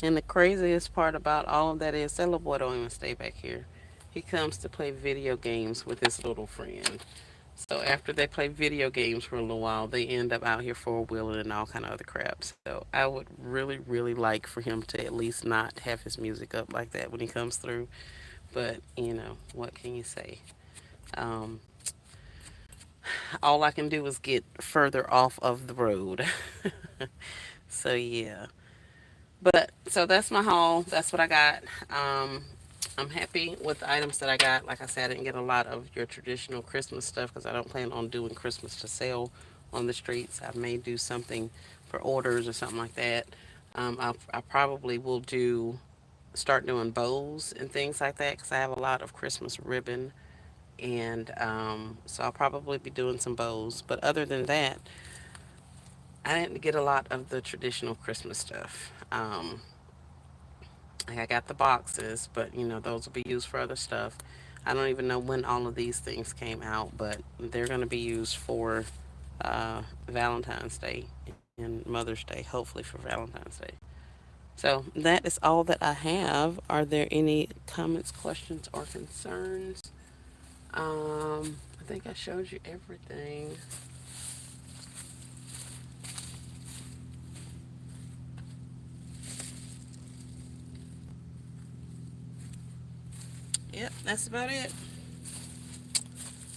A: And the craziest part about all of that is that little boy don't even stay back here. He comes to play video games with his little friend. So after they play video games for a little while, they end up out here four wheeling and all kind of other crap. So I would really, really like for him to at least not have his music up like that when he comes through. But what can you say? Um, all I can do is get further off of the road. So yeah. But so that's my haul. That's what I got. I'm happy with the items that I got. Like I said, I didn't get a lot of your traditional Christmas stuff because I don't plan on doing Christmas to sell on the streets. I may do something for orders or something like that. I probably will start doing bows and things like that because I have a lot of Christmas ribbon, and so I'll probably be doing some bows. But other than that, I didn't get a lot of the traditional Christmas stuff. Like I got the boxes, but those will be used for other stuff. I don't even know when all of these things came out, but they're going to be used for Valentine's Day and Mother's Day, hopefully for Valentine's Day. So that is all that I have. Are there any comments, questions, or concerns? I think I showed you everything. Yep, that's about it.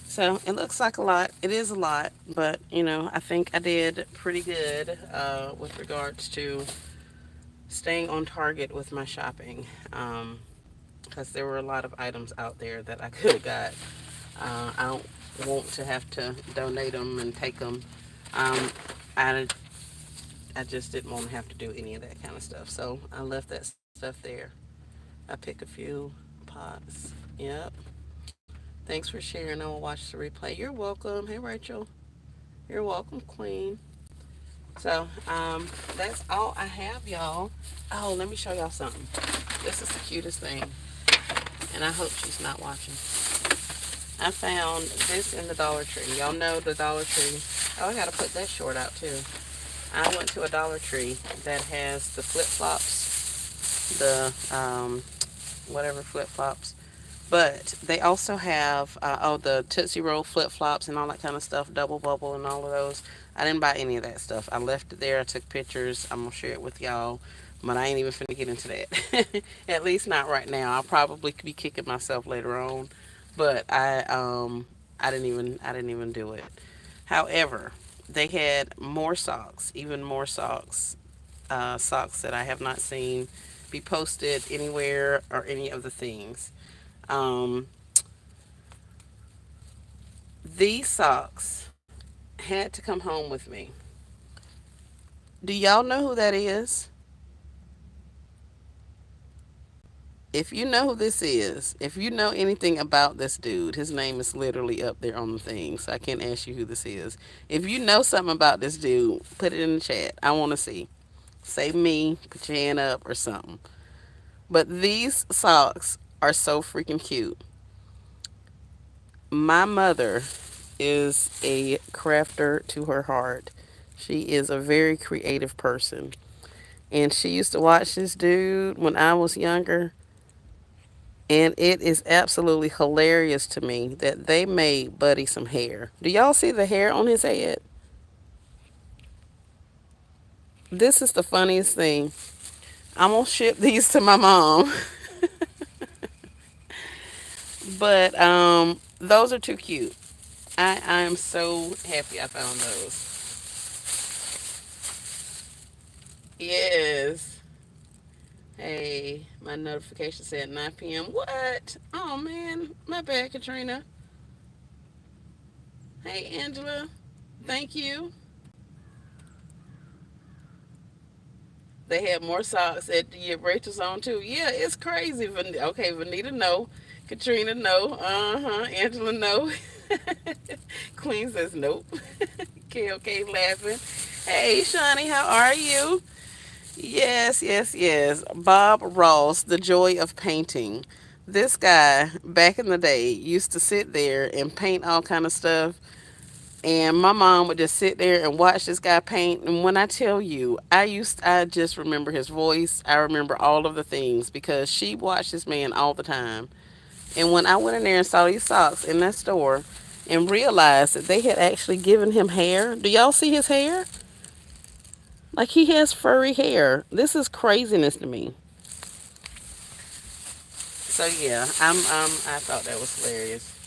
A: So it looks like a lot. It is a lot, but I think I did pretty good with regards to staying on target with my shopping. Because there were a lot of items out there that I could have got. I don't want to have to donate them and take them. Um, I, I just didn't want to have to do any of that kind of stuff. So I left that stuff there. I pick a few pots. Yep. Thanks for sharing. I will watch the replay. You're welcome. Hey, Rachel. You're welcome, Queen. So, that's all I have, y'all. Oh, let me show y'all something. This is the cutest thing, and I hope she's not watching. I found this in the Dollar Tree. Y'all know the Dollar Tree. Oh, I gotta put that short out too. I went to a Dollar Tree that has the flip flops, the whatever flip flops. But they also have the Tootsie Roll flip flops and all that kind of stuff, double bubble and all of those. I didn't buy any of that stuff. I left it there. I took pictures. I'm gonna share it with y'all, but I ain't even finna get into that. At least not right now. I'll probably be kicking myself later on, but I didn't even do it. However, they had more socks, even more socks, socks that I have not seen be posted anywhere or any of the things. Um, these socks had to come home with me. Do y'all know who that is? If you know who this is, if you know anything about this dude, his name is literally up there on the thing, so I can't ask you who this is. If you know something about this dude, put it in the chat. I want to see. Say me, put your hand up or something. But these socks are so freaking cute. My mother is a crafter to her heart. She is a very creative person. And she used to watch this dude when I was younger. And it is absolutely hilarious to me that they made Buddy some hair. Do y'all see the hair on his head? This is the funniest thing. I'm going to ship these to my mom. But those are too cute. I am so happy I found those. Yes. Hey, my notification said 9 p.m. What? Oh man, my bad, Katrina. Hey, Angela. Thank you. They had more socks at Rachel's on too. Yeah, it's crazy. Okay, Vanita, no. Katrina, no. Angela, no. Queen says nope. KLK laughing. Hey, Shawnee, how are you? Yes, yes, yes. Bob Ross, the joy of painting. This guy back in the day used to sit there and paint all kind of stuff, and my mom would just sit there and watch this guy paint. And when I tell you, I just remember his voice. I remember all of the things because she watched this man all the time. And when I went in there and saw these socks in that store and realized that they had actually given him hair. Do y'all see his hair? Like he has furry hair. This is craziness to me. So yeah, I thought that was hilarious.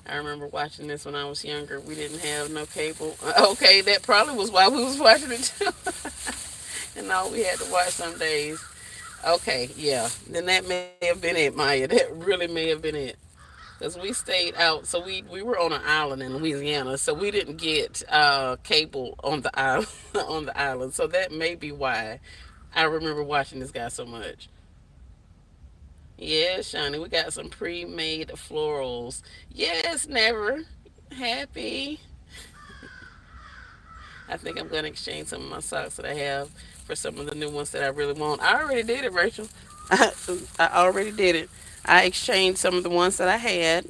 A: I remember watching this when I was younger. We didn't have no cable. Okay, that probably was why we was watching it too. And all we had to watch some days. Okay, yeah. Then that may have been it, Maya. That really may have been it. Because we stayed out. So we were on an island in Louisiana. So we didn't get cable on the island on the island. So that may be why I remember watching this guy so much. Yeah, Shawnee, we got some pre-made florals. Yes, never. Happy. I think I'm gonna exchange some of my socks that I have for some of the new ones that I really want. I already did it, Rachel. I already did it. I exchanged some of the ones that I had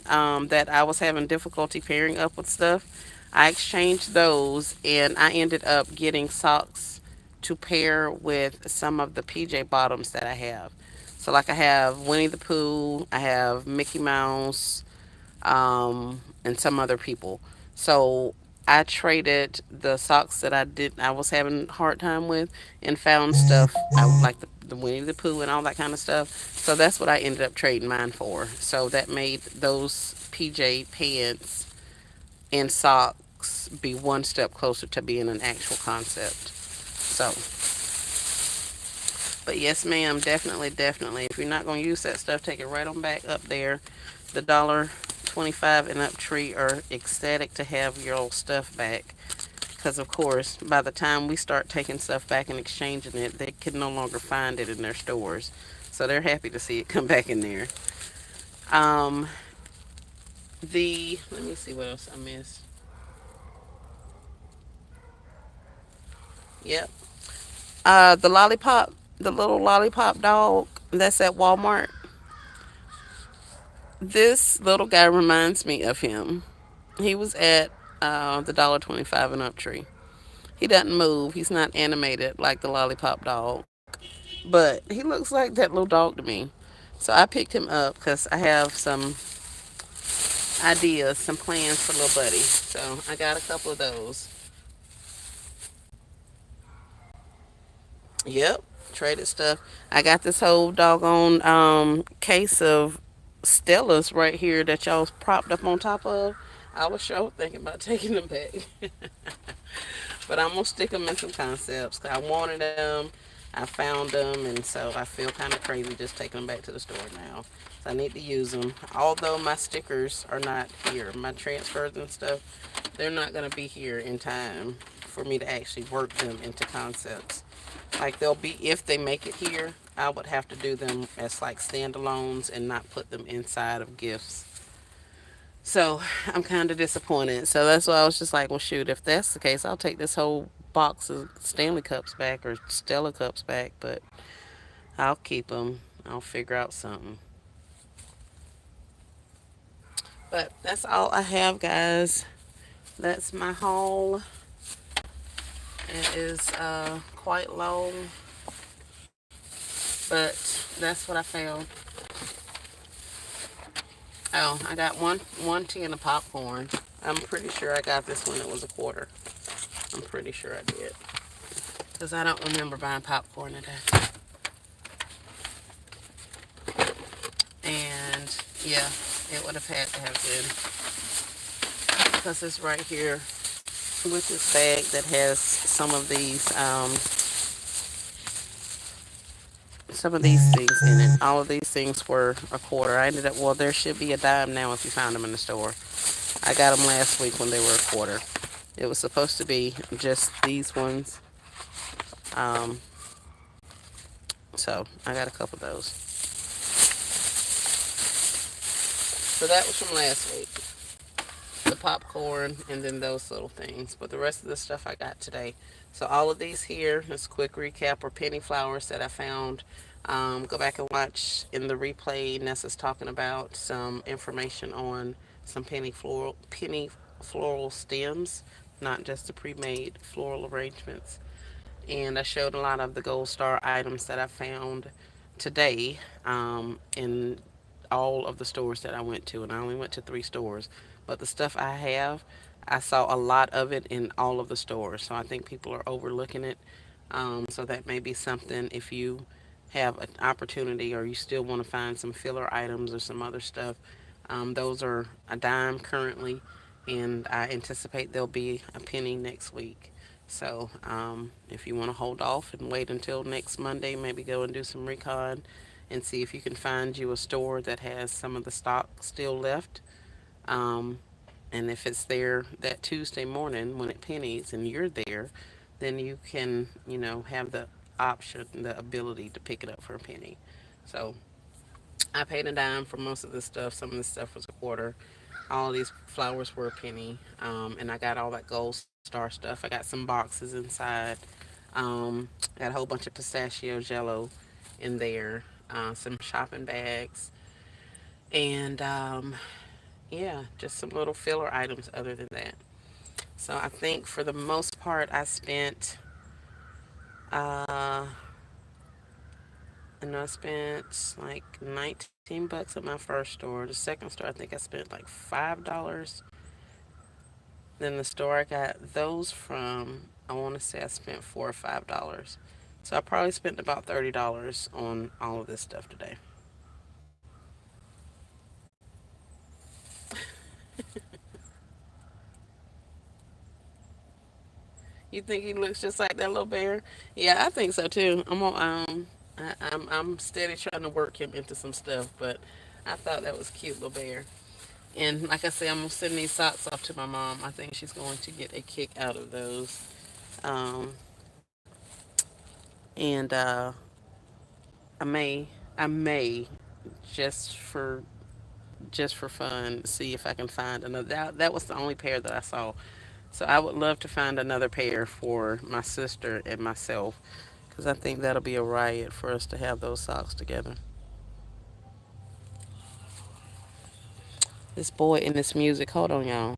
A: that I was having difficulty pairing up with stuff. I exchanged those, and I ended up getting socks to pair with some of the PJ bottoms that I have. So, like, I have Winnie the Pooh, I have Mickey Mouse, and some other people. So I traded the socks that I was having a hard time with, and found stuff I like the Winnie the Pooh and all that kind of stuff. So that's what I ended up trading mine for. So that made those PJ pants and socks be one step closer to being an actual concept. So, but yes, ma'am, definitely, definitely. If you're not going to use that stuff, take it right on back up there. The $1.25 and up tree are ecstatic to have your old stuff back. Because, of course, by the time we start taking stuff back and exchanging it, they can no longer find it in their stores. So they're happy to see it come back in there. Um, let me see what else I missed. Yep. The lollipop, the little lollipop dog that's at Walmart. This little guy reminds me of him. He was at the $1.25 and up tree. He doesn't move. He's not animated like the lollipop dog, but he looks like that little dog to me. So I picked him up because I have some ideas, some plans for little buddy. So I got a couple of those. Yep, traded stuff. I got this whole doggone case of Stellas right here that y'all propped up on top of. I was sure thinking about taking them back. But I'm gonna stick them in some concepts. 'Cause I wanted them, I found them, and so I feel kind of crazy just taking them back to the store now. So I need to use them. Although my stickers are not here, my transfers and stuff, they're not gonna be here in time for me to actually work them into concepts. Like, they'll be, if they make it here, I would have to do them as like standalones and not put them inside of gifts. So I'm kind of disappointed. So that's why I was just like, well, shoot, if that's the case, I'll take this whole box of Stanley Cups back or Stella Cups back, but I'll keep them. I'll figure out something. But that's all I have, guys. That's my haul. It is quite long, but that's what I found. Oh, I got one tin of popcorn. I'm pretty sure I got this one. It was a quarter. I'm pretty sure I did. Because I don't remember buying popcorn today. And yeah, it would have had to have been. Because it's right here with this bag that has some of these things in it. All of these things were a quarter. I ended up, well, there should be a dime now if you found them in the store. I got them last week when they were a quarter. It was supposed to be just these ones. Um, so I got a couple of those. So that was from last week. The popcorn and then those little things. But the rest of the stuff I got today. So all of these here is a quick recap or penny flowers that I found. Go back and watch in the replay. Nessa's talking about some information on some penny floral stems, not just the pre-made floral arrangements. And I showed a lot of the gold star items that I found today in all of the stores that I went to, and I only went to 3 stores. But the stuff I have, I saw a lot of it in all of the stores, so I think people are overlooking it. So that may be something if you have an opportunity or you still want to find some filler items or some other stuff. Those are a dime currently, and I anticipate they'll be a penny next week. So if you want to hold off and wait until next Monday, maybe go and do some recon and see if you can find you a store that has some of the stock still left. Um, and if it's there that Tuesday morning when it pennies and you're there, then you can, have the option, the ability to pick it up for a penny. So I paid a dime for most of the stuff. Some of the stuff was a quarter. All of these flowers were a penny. And I got all that gold star stuff. I got some boxes inside. Got a whole bunch of pistachio jello in there. Some shopping bags. And yeah, just some little filler items other than that. So I think for the most part, I spent, uh, I know I spent like 19 bucks at my first store. The second store, I think I spent like $5. Then the store I got those from, I want to say I spent $4 or $5. So I probably spent about $30 on all of this stuff today. You think he looks just like that little bear? Yeah, I think so too. I'm steady trying to work him into some stuff, but I thought that was cute little bear. And like I say, I'm gonna send these socks off to my mom. I think she's going to get a kick out of those. Um, and I may just for fun see if I can find another. That was the only pair that I saw. So I would love to find another pair for my sister and myself because I think that'll be a riot for us to have those socks together. This boy and this music. Hold on, y'all.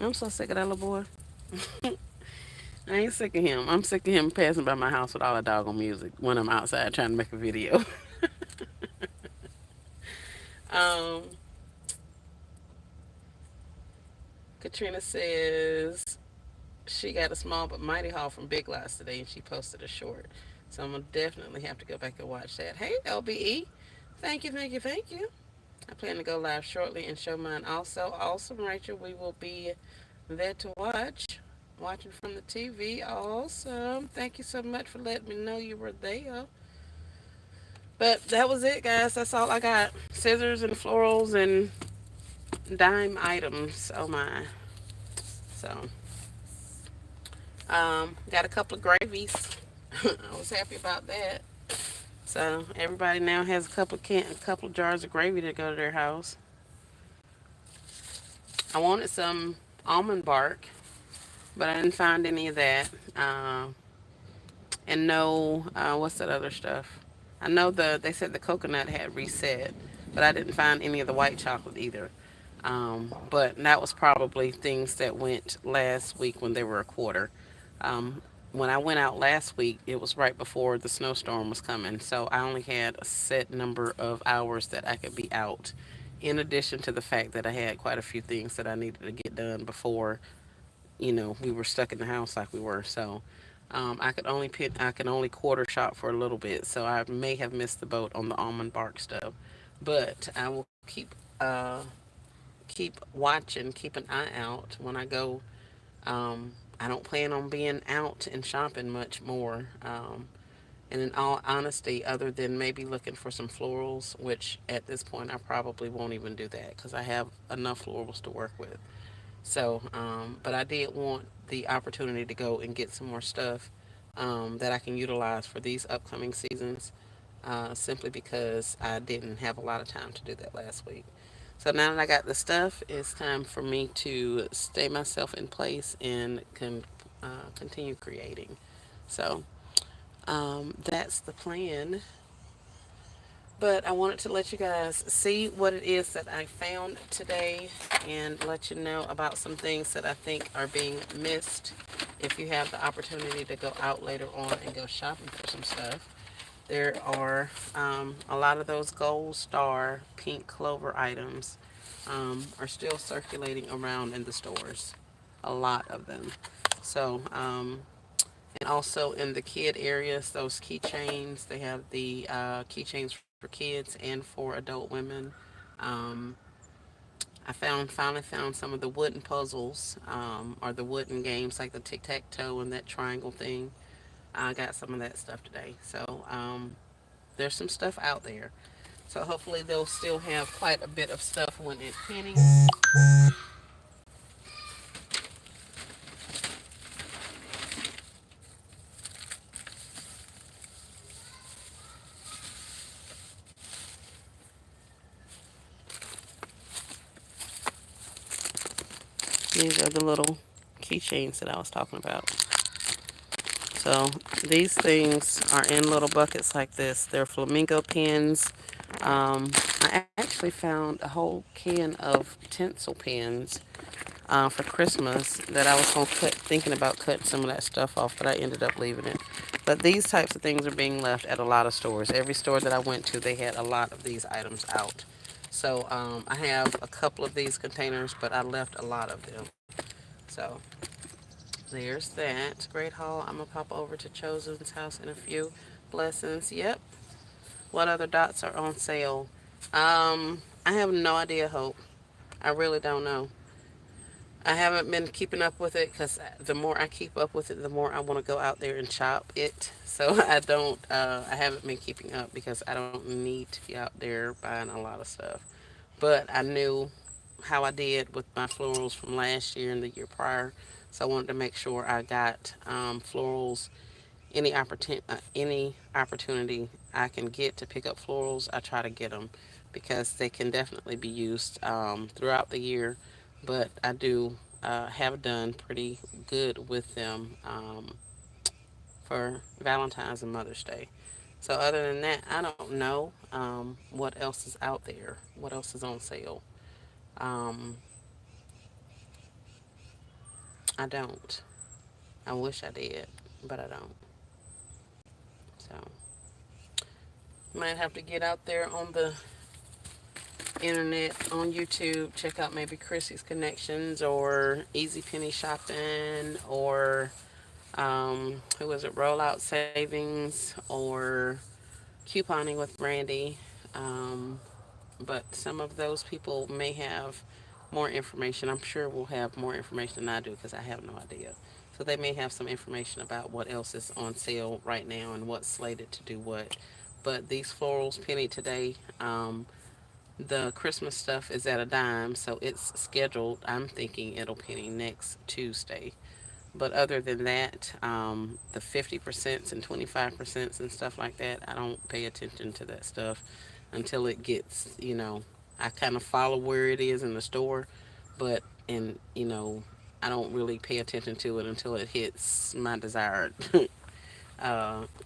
A: I'm so sick of that little boy. I ain't sick of him. I'm sick of him passing by my house with all the doggone music when I'm outside trying to make a video. um, Katrina says she got a small but mighty haul from Big Lots today, and she posted a short. So I'm gonna definitely have to go back and watch that. Hey, LBE, thank you, thank you, thank you. I plan to go live shortly and show mine also. Awesome, Rachel. We will be there to watch. Watching from the TV. Awesome. Thank you so much for letting me know you were there. But that was it, guys. That's all I got. Scissors and florals and dime items. Oh my. So, got a couple of gravies. I was happy about that. So everybody now has a couple of jars of gravy to go to their house. I wanted some almond bark, but I didn't find any of that. And no, what's that other stuff? I know they said the coconut had reset, but I didn't find any of the white chocolate either. But that was probably things that went last week when they were a quarter. When I went out last week, it was right before the snowstorm was coming, so I only had a set number of hours that I could be out. In addition to the fact that I had quite a few things that I needed to get done before we were stuck in the house like we were. So I could only quarter shop for a little bit. So I may have missed the boat on the almond bark stuff, but I will keep watching, keep an eye out when I go. I don't plan on being out and shopping much more. And in all honesty, other than maybe looking for some florals, which at this point I probably won't even do that because I have enough florals to work with. So, but I did want the opportunity to go and get some more stuff that I can utilize for these upcoming seasons. simply because I didn't have a lot of time to do that last week. So now that I got the stuff, it's time for me to stay myself in place and continue creating. So that's the plan. But I wanted to let you guys see what it is that I found today and let you know about some things that I think are being missed if you have the opportunity to go out later on and go shopping for some stuff. There are a lot of those gold star pink clover items are still circulating around in the stores. A lot of them. So, and also in the kid areas, those keychains, they have the keychains for kids and for adult women. Um, I finally found some of the wooden puzzles or the wooden games like the tic tac toe and that triangle thing. I got some of that stuff today. So there's some stuff out there. So hopefully they'll still have quite a bit of stuff when it pennies. These are the little keychains that I was talking about. So these things are in little buckets like this. They're flamingo pins. I actually found a whole can of tinsel pins for Christmas that I was thinking about cutting some of that stuff off, but I ended up leaving it. But these types of things are being left at a lot of stores. Every store that I went to, they had a lot of these items out. So I have a couple of these containers, but I left a lot of them. So there's that. Great haul. I'm going to pop over to Chosen's house in a few. Blessings. Yep. What other dots are on sale? I have no idea, Hope. I really don't know. I haven't been keeping up with it because the more I keep up with it, the more I want to go out there and shop it. So I don't. I haven't been keeping up because I don't need to be out there buying a lot of stuff. But I knew how I did with my florals from last year and the year prior, so I wanted to make sure I got florals any opportunity I can get to pick up florals. I try to get them because they can definitely be used throughout the year. But I do have done pretty good with them for Valentine's and Mother's Day. So other than that, I don't know what else is out there. What else is on sale? Um, I don't. I wish I did, but I don't. So might have to get out there on the internet on YouTube, check out maybe Chrissy's Connections or Easy Penny Shopping or who was it, Rollout Savings or Couponing with Brandy. Um, but some of those people may have more information. I'm sure we'll have more information than I do because I have no idea. So they may have some information about what else is on sale right now and what's slated to do what. But these florals penny today. The Christmas stuff is at a dime, so it's scheduled. I'm thinking it'll penny next Tuesday. But other than that, the 50% and 25% and stuff like that, I don't pay attention to that stuff until it gets, I kind of follow where it is in the store, but, I don't really pay attention to it until it hits my desired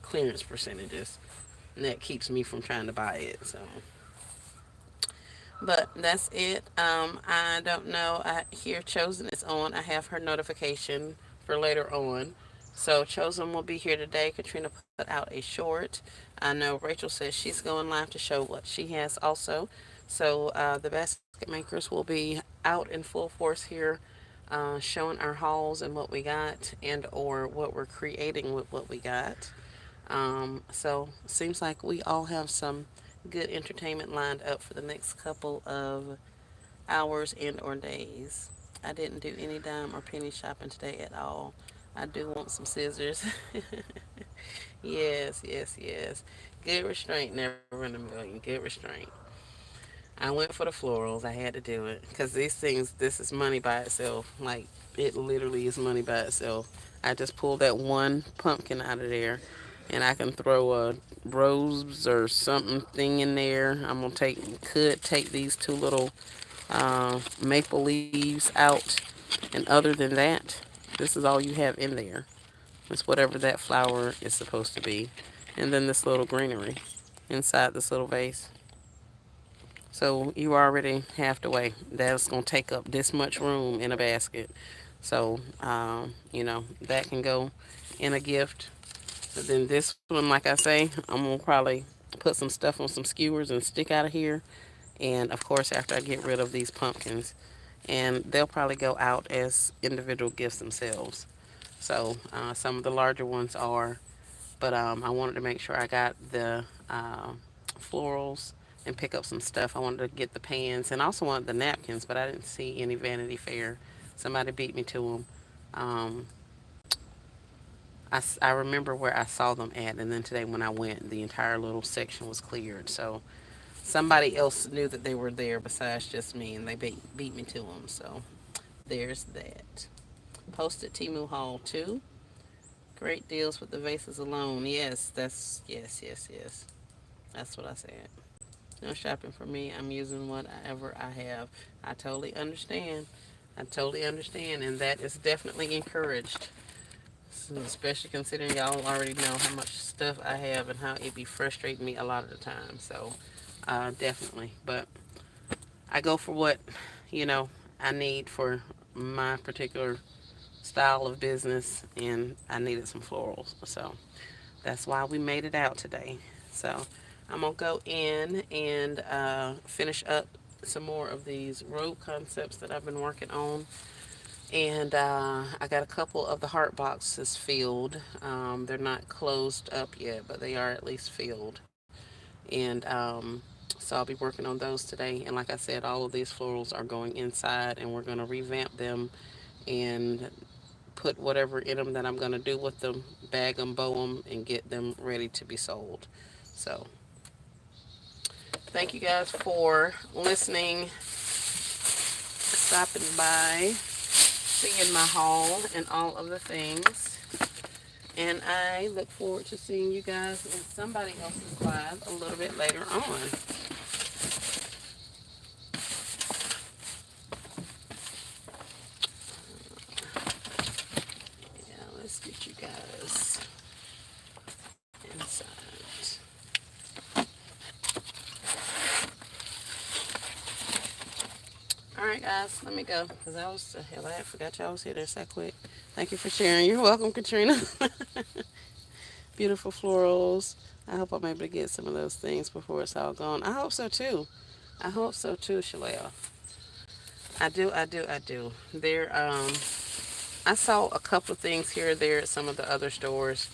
A: clearance percentages. And that keeps me from trying to buy it, so. But that's it. I don't know. I hear Chosen is on. I have her notification for later on. So Chosen will be here today. Katrina put out a short. I know Rachel says she's going live to show what she has also. So the basket makers will be out in full force here, showing our hauls and what we got, and or what we're creating with what we got. So seems like we all have some good entertainment lined up for the next couple of hours and or days. I didn't do any dime or penny shopping today at all. I do want some scissors. Yes, yes, yes. Good restraint, never in a million. Good restraint. I went for the florals. I had to do it because these things, this is money by itself. Like it literally is money by itself. I just pulled that one pumpkin out of there and I can throw a rose or something thing in there. I'm gonna could take these two little maple leaves out, and other than that, this is all you have in there. It's whatever that flower is supposed to be, and then this little greenery inside this little vase. So you already half the way. That's gonna take up this much room in a basket. So that can go in a gift. But then this one, like I say, I'm gonna probably put some stuff on some skewers and stick out of here. And of course, after I get rid of these pumpkins, and they'll probably go out as individual gifts themselves. So some of the larger ones are, but I wanted to make sure I got the florals and pick up some stuff. I wanted to get the pans and I also wanted the napkins, but I didn't see any Vanity Fair. Somebody beat me to them. Um, I remember where I saw them at, and then today when I went, the entire little section was cleared. So somebody else knew that they were there besides just me, and they beat me to them. So there's that. Posted Timu Hall too. Great deals with the vases alone. Yes, yes. That's what I said. No shopping for me. I'm using whatever I have. I totally understand. I totally understand, and that is definitely encouraged. So especially considering y'all already know how much stuff I have and how it be frustrating me a lot of the time. So, definitely. But I go for what, you know, I need for my particular style of business, and I needed some florals. So that's why we made it out today. So I'm gonna go in and finish up some more of these robe concepts that I've been working on. And I got a couple of the heart boxes filled. They're not closed up yet, but they are at least filled. And so I'll be working on those today. And like I said, all of these florals are going inside, and we're going to revamp them and put whatever in them that I'm going to do with them, bag them, bow them, and get them ready to be sold. So thank you guys for listening, stopping by, seeing my haul, and all of the things. And I look forward to seeing you guys in somebody else's live a little bit later on. Yeah, let's get you guys inside. All right, guys, let me go because hell, I forgot y'all was here. That's that quick. Thank you for sharing. You're welcome, Katrina. Beautiful florals. I hope I'm able to get some of those things before it's all gone. I hope so too. I hope so too, Shalea. I do. I saw a couple of things here or there at some of the other stores,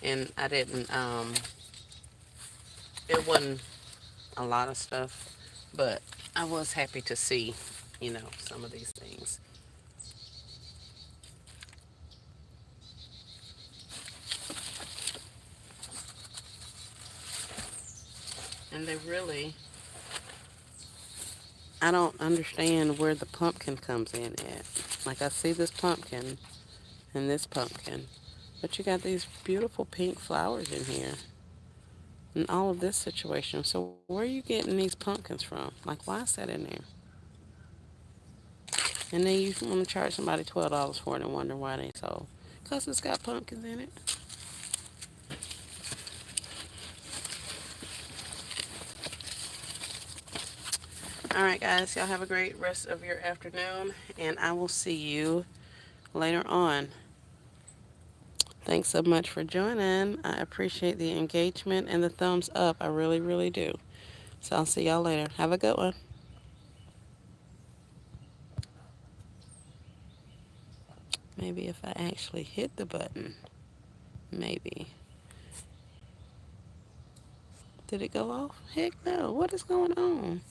A: and I didn't. It wasn't a lot of stuff, but I was happy to see, some of these things. And they really, I don't understand where the pumpkin comes in at. Like I see this pumpkin and this pumpkin, but you got these beautiful pink flowers in here and all of this situation. So where are you getting these pumpkins from? Like, why is that in there? And then you want to charge somebody $12 for it and wonder why they sold. Because it's got pumpkins in it. All right, guys, y'all have a great rest of your afternoon, and I will see you later on. Thanks so much for joining. I appreciate the engagement and the thumbs up. I really, really do. So I'll see y'all later. Have a good one. Maybe if I actually hit the button. Maybe. Did it go off? Heck no. What is going on?